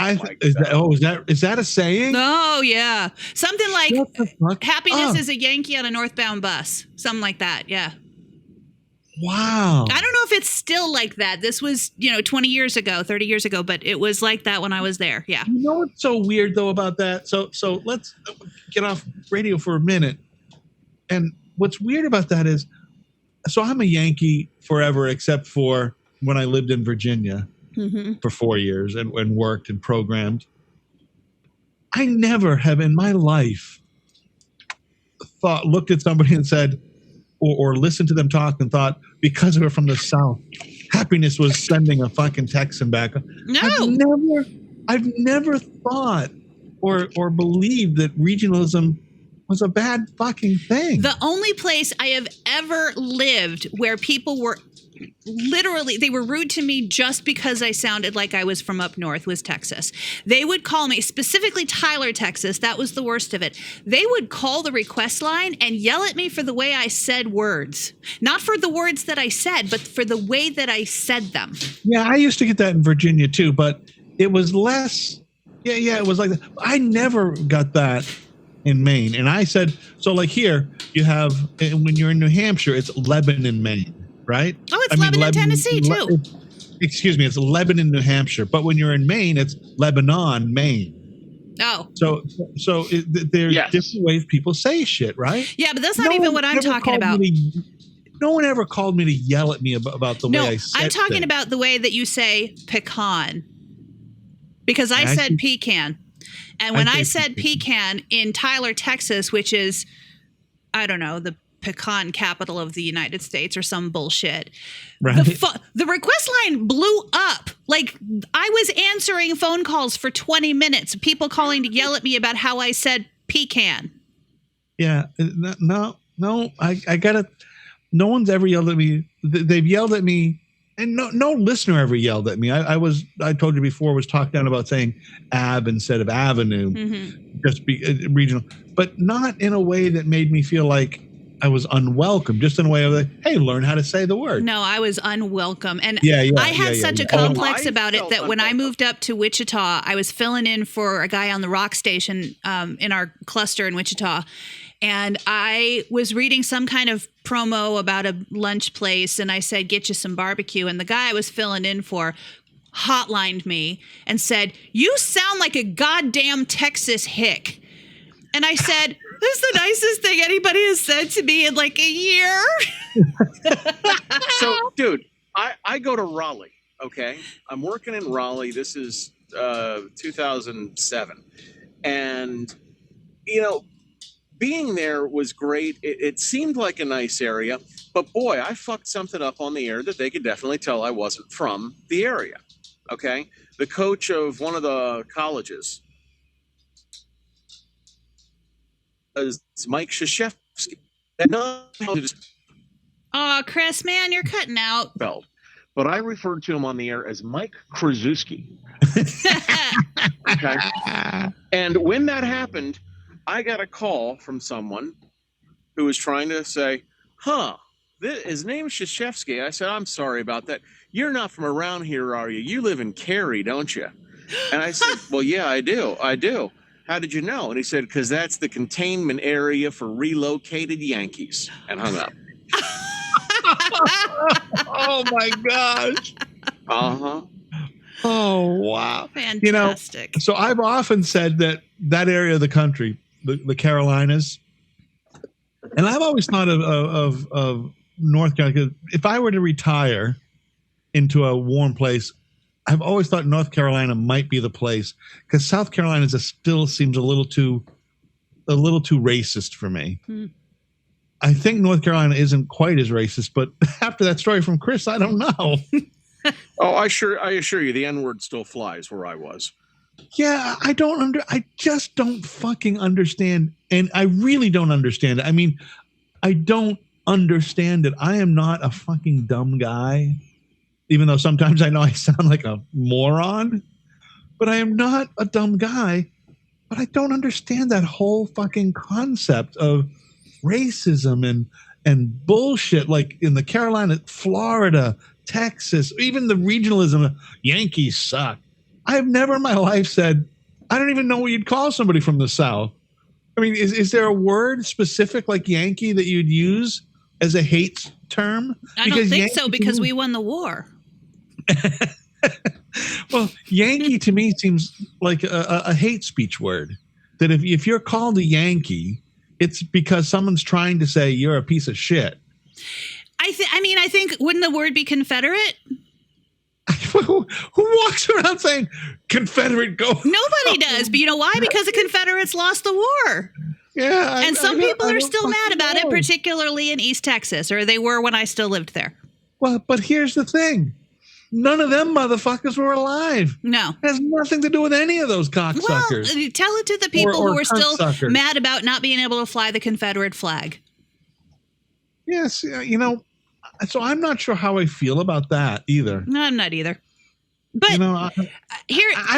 Is that a saying? Oh, yeah. Something like happiness is a Yankee on a northbound bus. Something like that, yeah. Wow. I don't know if it's still like that. This was, 20 years ago, 30 years ago, but it was like that when I was there. Yeah. You know what's so weird, though, about that? So let's get off radio for a minute. And what's weird about that is, so I'm a Yankee forever, except for when I lived in Virginia for 4 years and worked and programmed. I never have in my life looked at somebody and said, or listened to them talk and thought, because we're from the South, Happiness was sending a fucking Texan back. No. I've never thought or believed that regionalism was a bad fucking thing. The only place I have ever lived where people were literally, they were rude to me just because I sounded like I was from up north was Texas. They would call me, specifically Tyler, Texas. That was the worst of it. They would call the request line and yell at me for the way I said words. Not for the words that I said, but for the way that I said them. Yeah, I used to get that in Virginia too, but it was less. Yeah, it was like that. I never got that in Maine. And I said, so like here, you have, when you're in New Hampshire, it's Lebanon, Maine. Right? Oh, it's Lebanon, Tennessee, too. Excuse me, it's Lebanon, New Hampshire. But when you're in Maine, it's Lebanon, Maine. Oh. So there's different ways people say shit, right? Yeah, but that's not even what I'm talking about. No one ever called me to yell at me about the way I said I'm talking things. about the way that you say pecan. Because I said pecan. And when I said pecan in Tyler, Texas, which is, I don't know, the pecan capital of the United States or some bullshit. Right. The request line blew up. Like I was answering phone calls for 20 minutes, people calling to yell at me about how I said pecan. Yeah. No, I gotta, no one's ever yelled at me. They've yelled at me and no listener ever yelled at me. I told you before, was talked down about saying ab instead of avenue, just be regional, but not in a way that made me feel like I was unwelcome, just in a way of like, hey, learn how to say the word. No, I was unwelcome. And I had such a complex about it that when I moved up to Wichita, I was filling in for a guy on the rock station in our cluster in Wichita. And I was reading some kind of promo about a lunch place. And I said, get you some barbecue. And the guy I was filling in for hotlined me and said, you sound like a goddamn Texas hick. And I said, this is the nicest thing anybody has said to me in like a year. So, dude, I go to Raleigh, okay? I'm working in Raleigh. This is 2007. And, you know, being there was great. It seemed like a nice area. But, boy, I fucked something up on the air that they could definitely tell I wasn't from the area, okay? The coach of one of the colleges is Mike Krzyzewski. Oh, Chris, man, you're cutting out. But I referred to him on the air as Mike Krzyzewski. Okay. And when that happened, I got a call from someone who was trying to say, his name's Krzyzewski. I said, I'm sorry about that. You're not from around here, are you? You live in Cary, don't you? And I said, well, yeah, I do. How did you know? And he said, because that's the containment area for relocated Yankees, and hung up. Oh, my gosh. Uh-huh. Oh, wow. Fantastic. You know, so I've often said that area of the country, the Carolinas, and I've always thought of North Carolina. If I were to retire into a warm place, I've always thought North Carolina might be the place, because South Carolina still seems a little too racist for me. I think North Carolina isn't quite as racist, but after that story from Chris, I don't know. I assure you, the N-word still flies where I was. Yeah, I just don't fucking understand, and I really don't understand it. I mean, I don't understand it. I am not a fucking dumb guy. Even though sometimes I know I sound like a moron, but I am not a dumb guy. But I don't understand that whole fucking concept of racism and bullshit, like in the Carolina, Florida, Texas, even the regionalism. Yankees suck. I have never in my life said, I don't even know what you'd call somebody from the South. I mean, is there a word specific like Yankee that you'd use as a hate term? I don't think so, because we won the war. Well, Yankee to me seems like a hate speech word. That if you're called a Yankee, it's because someone's trying to say you're a piece of shit. I think wouldn't the word be Confederate? Who walks around saying Confederate go? Nobody does. But you know why? Because the Confederates lost the war. Yeah. And some people are still mad about it, particularly in East Texas, or they were when I still lived there. Well, but here's the thing. None of them motherfuckers were alive. No. It has nothing to do with any of those Well, cocksuckers. tell it to the people Or who are still cocksuckers. mad about not being able to fly the Confederate flag. Yes, so I'm not sure how I feel about that either. No, I'm not either. But I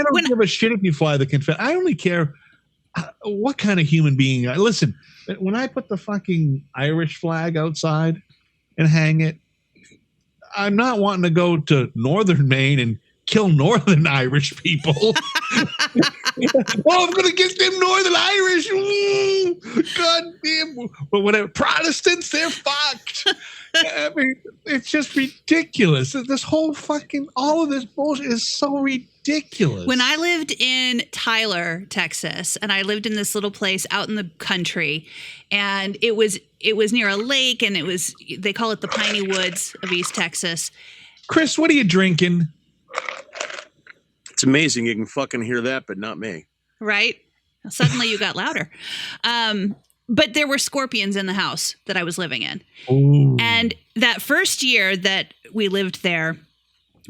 don't give a shit if you fly the Confederate. I only care what kind of human being. Listen, when I put the fucking Irish flag outside and hang it, I'm not wanting to go to northern Maine and kill northern Irish people. I'm going to get them northern Irish. Ooh, God damn. But whatever. Protestants, they're fucked. I mean, it's just ridiculous. This whole all of this bullshit is so ridiculous. When I lived in Tyler, Texas, and I lived in this little place out in the country, and it was near a lake, and they call it the Piney Woods of East Texas. Chris, what are you drinking? It's amazing you can fucking hear that, but not me. Right? Suddenly you got louder. But there were scorpions in the house that I was living in. Ooh. And that first year that we lived there,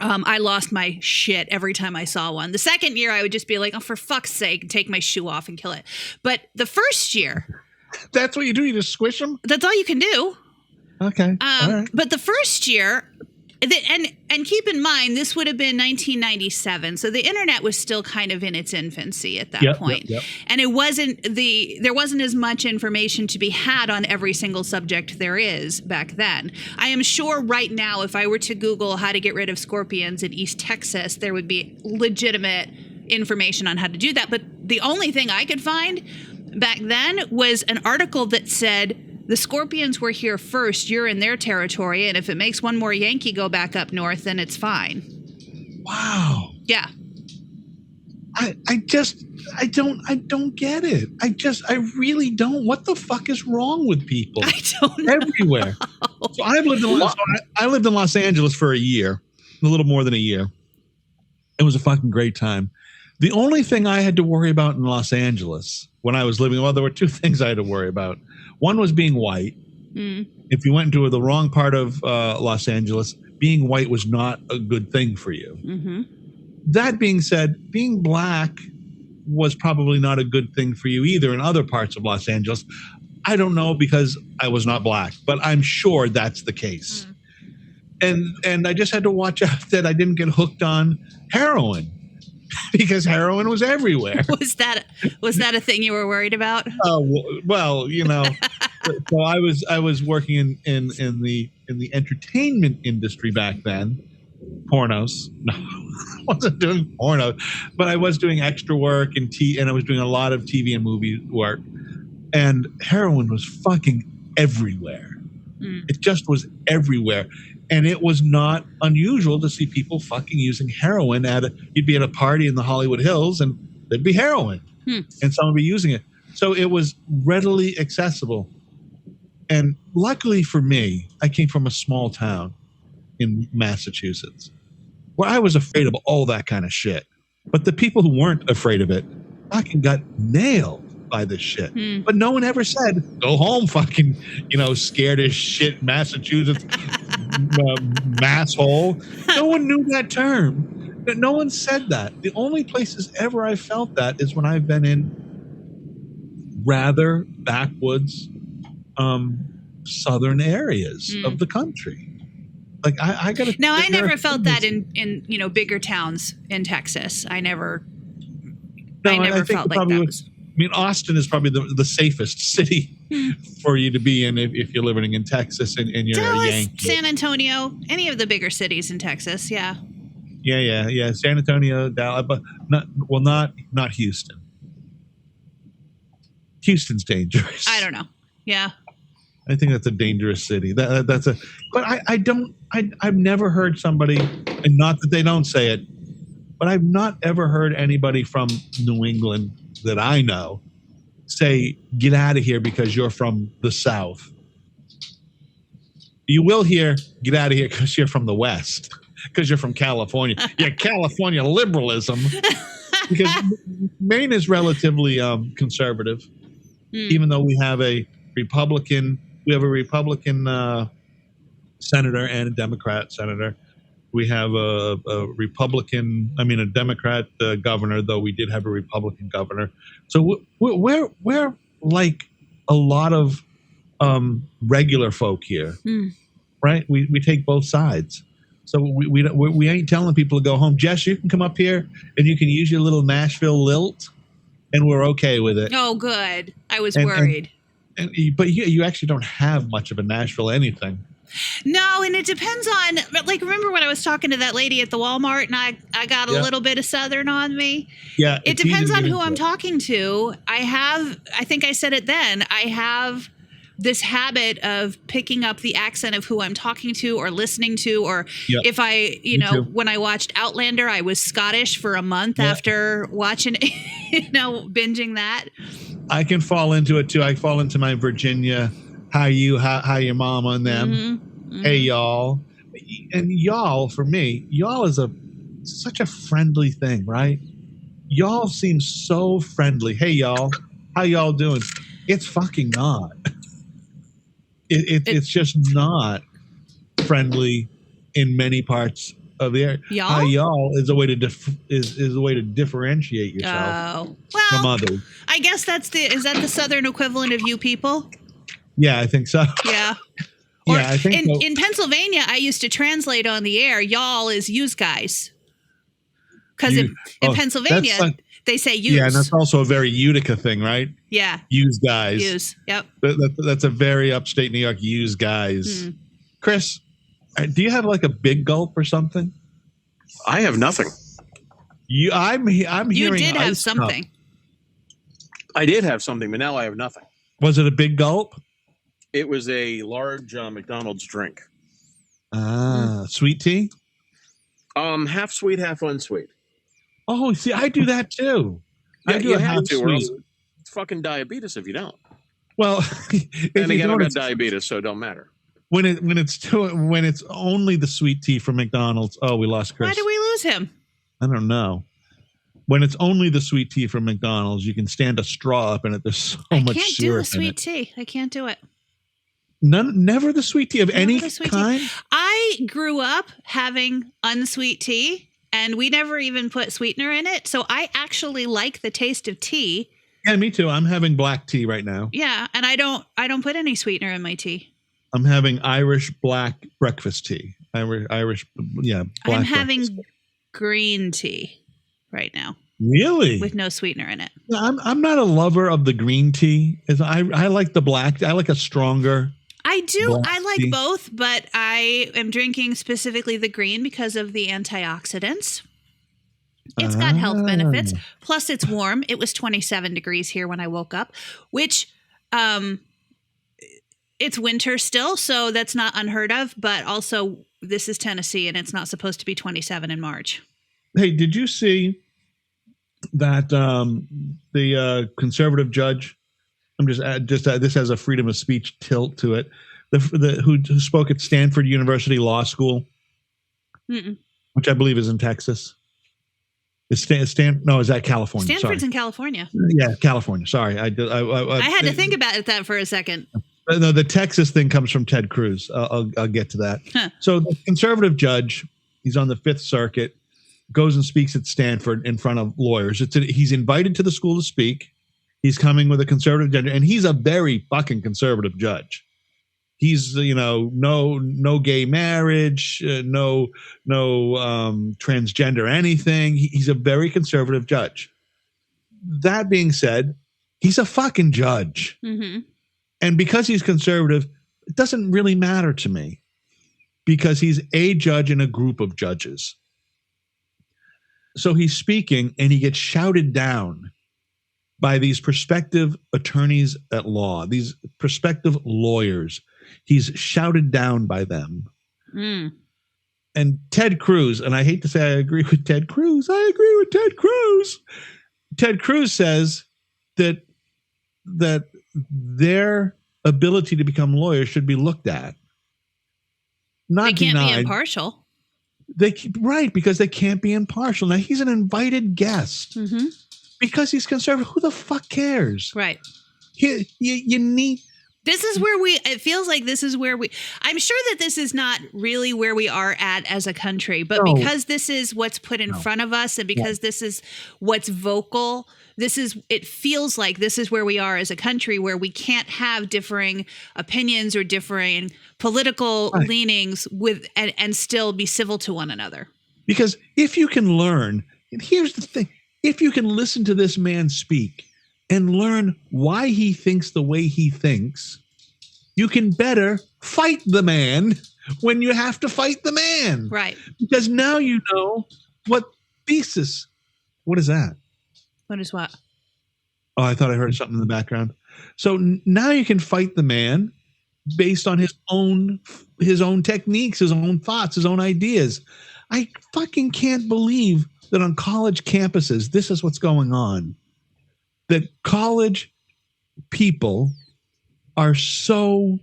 I lost my shit every time I saw one. The second year, I would just be like, oh, for fuck's sake, take my shoe off and kill it. But the first year... That's what you do? You just squish them? That's all you can do. Okay. All right. But the first year... And keep in mind, this would have been 1997, so the internet was still kind of in its infancy at that point. Yep. And there wasn't as much information to be had on every single subject there is back then. I am sure right now, if I were to Google how to get rid of scorpions in East Texas, there would be legitimate information on how to do that. But the only thing I could find back then was an article that said, the scorpions were here first, you're in their territory, and if it makes one more Yankee go back up north, then it's fine. Wow. Yeah. I don't get it. I really don't. What the fuck is wrong with people? I don't know. Everywhere. So I lived in Los Angeles for a year, a little more than a year. It was a fucking great time. The only thing I had to worry about in Los Angeles when I was living, well, there were two things I had to worry about. One was being white. Mm. If you went into the wrong part of Los Angeles, being white was not a good thing for you. Mm-hmm. That being said, being black was probably not a good thing for you either in other parts of Los Angeles. I don't know because I was not black, but I'm sure that's the case. And I just had to watch out that I didn't get hooked on heroin. Because heroin was everywhere. Was that a thing you were worried about? Well, so I was working in the entertainment industry back then. Pornos. No, I wasn't doing porno, but I was doing extra work and I was doing a lot of TV and movie work. And heroin was fucking everywhere. It just was everywhere. And it was not unusual to see people fucking using heroin you'd be at a party in the Hollywood Hills and there'd be heroin and someone would be using it. So it was readily accessible. And luckily for me, I came from a small town in Massachusetts where I was afraid of all that kind of shit. But the people who weren't afraid of it fucking got nailed by this shit. But no one ever said, go home fucking, scared as shit Massachusetts masshole. No one knew that term. No one said that. The only places ever I felt that is when I've been in rather backwoods southern areas of the country. Like I gotta. Now I never felt that in bigger towns in Texas. I never felt like that was. I mean, Austin is probably the safest city for you to be in if you're living in Texas and you're Dallas, a Yankee. San Antonio, any of the bigger cities in Texas, yeah. Yeah. San Antonio, Dallas, but not Houston. Houston's dangerous. I don't know. Yeah. I think that's a dangerous city. But I've never heard somebody, and not that they don't say it, but I've not ever heard anybody from New England that I know say, get out of here because you're from the South. You will hear, get out of here because you're from the West, because you're from California. Yeah, California liberalism. Because Maine is relatively conservative, even though we have a Republican senator and a Democrat senator. We have a Republican, a Democrat governor, though we did have a Republican governor. So we're like a lot of regular folk here, right? We take both sides. So we ain't telling people to go home. Jess, you can come up here and you can use your little Nashville lilt, and we're okay with it. Oh, good. I was worried. But you actually don't have much of a Nashville anything. No, and it depends on, like, remember when I was talking to that lady at the Walmart and I got a little bit of Southern on me? Yeah. It depends on who I'm talking to. I think I said it then, I have this habit of picking up the accent of who I'm talking to or listening to, or if I, when I watched Outlander, I was Scottish for a month after watching, binging that. I can fall into it too. I fall into my Virginia, how your mama and them. Mm-hmm. Hey, y'all. And y'all, for me, y'all is such a friendly thing, right? Y'all seem so friendly. Hey, y'all. How y'all doing? It's fucking not. It's just not friendly in many parts of the area. Y'all? Hi, y'all is a way to is a way to differentiate yourself from others. I guess is that the Southern equivalent of you people? Yeah, I think so. Yeah. Yeah, I think in Pennsylvania, I used to translate on the air. Y'all is use guys. Because in Pennsylvania, they say use. Yeah, and that's also a very Utica thing, right? Yeah. Use guys. Use. Yep. That's a very upstate New York use guys. Chris, do you have like a big gulp or something? I have nothing. I'm hearing you did have ice something. Cup. I did have something, but now I have nothing. Was it a big gulp? It was a large McDonald's drink. Sweet tea? Half sweet, half unsweet. Oh, see, I do that too. Yeah, I do you a have half to, or sweet. else it's fucking diabetes if you don't. Well, and again, I've got diabetes, so it don't matter. When it's only the sweet tea from McDonald's. Oh, we lost Chris. Why did we lose him? I don't know. When it's only the sweet tea from McDonald's, you can stand a straw up in it. There's so much syrup in it. I can't do the sweet tea. I can't do it. Never the sweet tea of any kind? I grew up having unsweet tea, and we never even put sweetener in it. So I actually like the taste of tea. Yeah, me too. I'm having black tea right now. Yeah, and I don't put any sweetener in my tea. I'm having Irish black breakfast tea. Irish, black I'm having green tea right now. Really? With no sweetener in it. I'm not a lover of the green tea. I like the black. I like a stronger. I do. I like tea. both, but I am drinking specifically the green because of the antioxidants. It's got health benefits. Plus, it's warm. It was 27 degrees here when I woke up, which it's winter still, so that's not unheard of. But also, this is Tennessee, and it's not supposed to be 27 in March. Hey, did you see that the conservative judge? I'm just this has a freedom of speech tilt to it. Who spoke at Stanford University Law School, which I believe is in Texas. Is no, is that California? Stanford's in California. Yeah, California. Sorry, I had to think about that for a second. No, the Texas thing comes from Ted Cruz. I'll get to that. Huh. So the conservative judge, he's on the Fifth Circuit, goes and speaks at Stanford in front of lawyers. He's invited to the school to speak. He's coming with a conservative judge, and he's a very fucking conservative judge. He's, no gay marriage, no transgender anything. He's a very conservative judge. That being said, he's a fucking judge. Mm-hmm. And because he's conservative, it doesn't really matter to me because he's a judge in a group of judges. So he's speaking and he gets shouted down by these prospective attorneys at law, these prospective lawyers. He's shouted down by them. And Ted Cruz, and I hate to say I agree with Ted Cruz. I agree with Ted Cruz. Ted Cruz says that their ability to become lawyers should be looked at. Not they can't denied. Be impartial. Right, because they can't be impartial. Now, he's an invited guest. Because he's conservative. Who the fuck cares? Right. You need... This is where it feels like this is where I'm sure that this is not really where we are at as a country, but No. because this is what's put in front of us and because this is what's vocal, it feels like this is where we are as a country, where we can't have differing opinions or differing political leanings and still be civil to one another. Because if you can learn, and here's the thing, if you can listen to this man speak and learn why he thinks the way he thinks, you can better fight the man when you have to fight the man. Right. Because now you know what thesis. What is that? What is what? Oh, I thought I heard something in the background. So now you can fight the man based on his own techniques, his own thoughts, his own ideas. I fucking can't believe that on college campuses, this is what's going on. That college people are so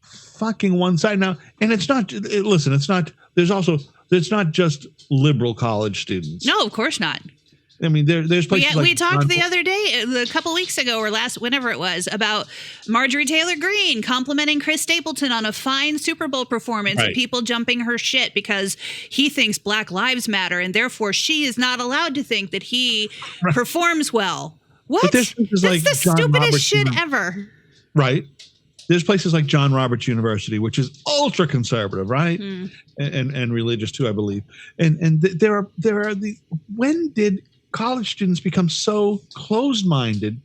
fucking one side now. And it's not, listen, it's not just liberal college students. No, of course not. I mean, there's places we talked the other day, a couple weeks ago or whenever it was, about Marjorie Taylor Greene complimenting Chris Stapleton on a fine Super Bowl performance and people jumping her shit because he thinks Black Lives Matter and therefore she is not allowed to think that he performs well. What? That's like the stupidest shit ever. Right. There's places like John Roberts University, which is ultra conservative, right? And religious too, I believe. And there are when did college students become so closed-minded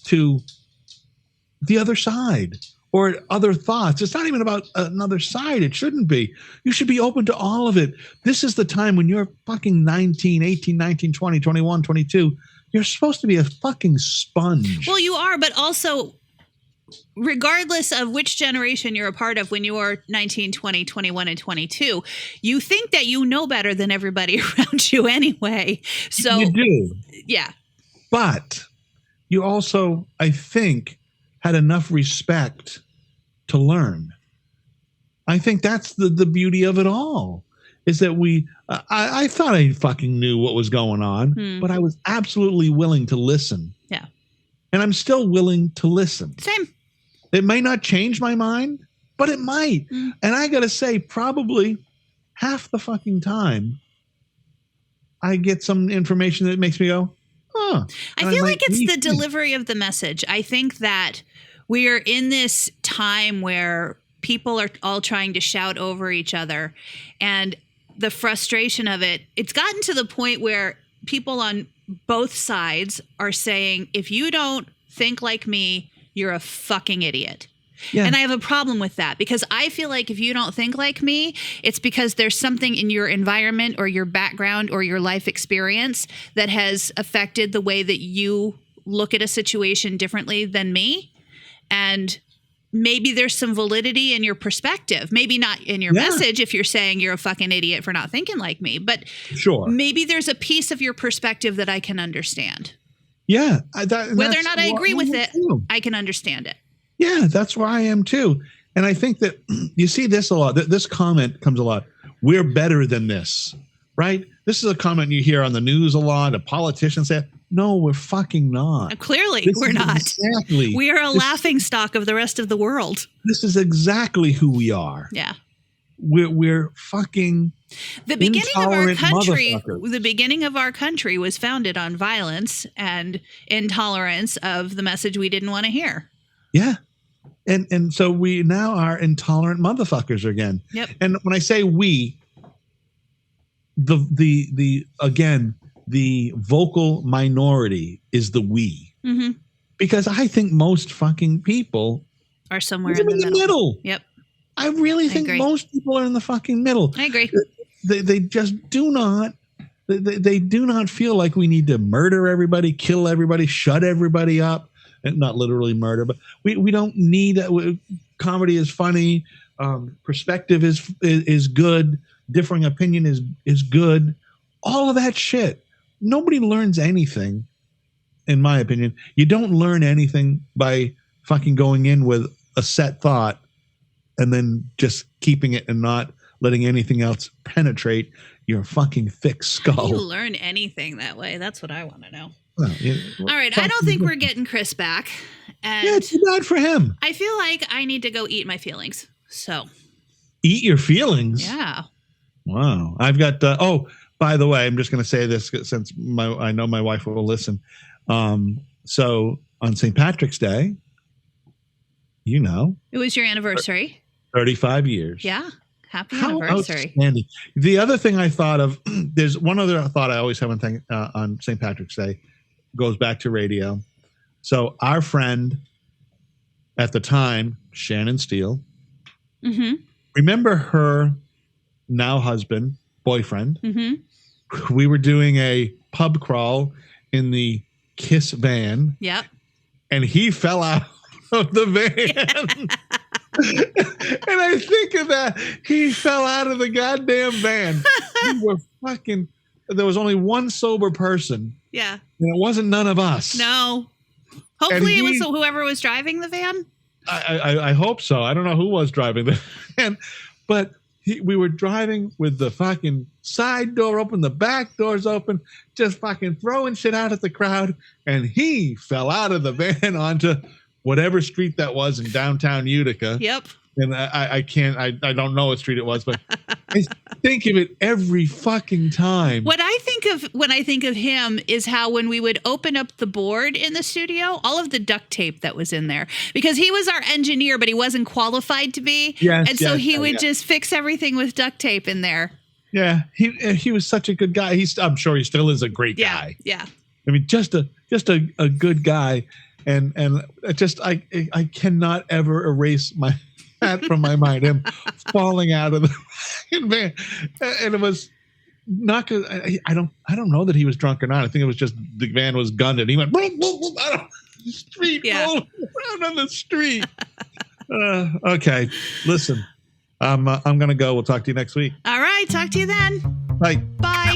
to the other side or other thoughts? It's not even about another side. It shouldn't be. You should be open to all of it. This is the time when you're fucking 19, 18, 19, 20, 21, 22. You're supposed to be a fucking sponge. Well, you are, but also regardless of which generation you're a part of, when you are 19, 20, 21, and 22, you think that you know better than everybody around you anyway. So you do. Yeah. But you also, I think, had enough respect to learn. I think that's the beauty of it all, is that I thought I fucking knew what was going on, but I was absolutely willing to listen. Yeah. And I'm still willing to listen. Same. It may not change my mind, but it might. And I got to say, probably half the fucking time, I get some information that makes me go, huh. I feel like it's the delivery of the message. I think that we are in this time where people are all trying to shout over each other. And the frustration of it, it's gotten to the point where people on both sides are saying, if you don't think like me, you're a fucking idiot. Yeah. And I have a problem with that, because I feel like if you don't think like me, it's because there's something in your environment or your background or your life experience that has affected the way that you look at a situation differently than me. And maybe there's some validity in your perspective, maybe not in your message if you're saying you're a fucking idiot for not thinking like me, but maybe there's a piece of your perspective that I can understand. Yeah. Whether or not I agree with it, I can understand it. Yeah, that's where I am too. And I think that you see this a lot. This comment comes a lot. We're better than this, right? This is a comment you hear on the news a lot. A politician say, no, we're fucking not. Clearly, we're not. Exactly. We are a laughingstock of the rest of the world. This is exactly who we are. Yeah. We're fucking the beginning of our country. motherfuckers. The beginning of our country was founded on violence and intolerance of the message we didn't want to hear. Yeah. And so we now are intolerant motherfuckers again. Yep. And when I say we, the vocal minority is the we. Mm-hmm. Because I think most fucking people are somewhere in the middle. Yep. I really think most people are in the fucking middle. I agree. They just do not. They do not feel like we need to murder everybody, kill everybody, shut everybody up. And not literally murder, but we don't need comedy is funny. Perspective is good. Differing opinion is good. All of that shit. Nobody learns anything, in my opinion. You don't learn anything by fucking going in with a set thought and then just keeping it and not letting anything else penetrate your fucking thick skull. How do you learn anything that way? That's what I want to know. All right. I don't think we're getting Chris back. And Yeah, too bad for him. I feel like I need to go eat my feelings. So, Eat your feelings. yeah. Wow. I've got, by the way, I'm just going to say this since I know my wife will listen. So on St. Patrick's Day, It was your anniversary. 35 years. Yeah. Happy How anniversary. outstanding. The other thing I thought of, there's one other thought I always have on St. Patrick's Day, goes back to radio. So our friend at the time, Shannon Steele, Mm-hmm. remember her now husband, boyfriend? Mm-hmm. We were doing a pub crawl in the Kiss van, Yep. and he fell out of the van. And I think of that. He fell out of the goddamn van. We were there was only one sober person, Yeah. and it wasn't none of us. No. Hopefully it was he- whoever was driving the van. I hope so. I don't know who was driving the van, but we were driving with the fucking side door open, the back doors open, just fucking throwing shit out at the crowd. And he fell out of the van onto whatever street that was in downtown Utica. Yep. And I don't know what street it was, but I think of it every fucking time. What I think of when I think of him is how when we would open up the board in the studio, all of the duct tape that was in there, because he was our engineer, but he wasn't qualified to be. Yes, and so yes, he would yes. just fix everything with duct tape in there. Yeah, he was such a good guy. I'm sure he still is a great Yeah. guy. Yeah. I mean, just a good guy, and I cannot ever erase that from my mind. Him falling out of the van, and it was not because I don't know that he was drunk or not. I think it was just the van was gunned, and he went street rolled around on the street. Okay, listen, I'm gonna go. We'll talk to you next week. All right. Talk to you then. Bye. Bye.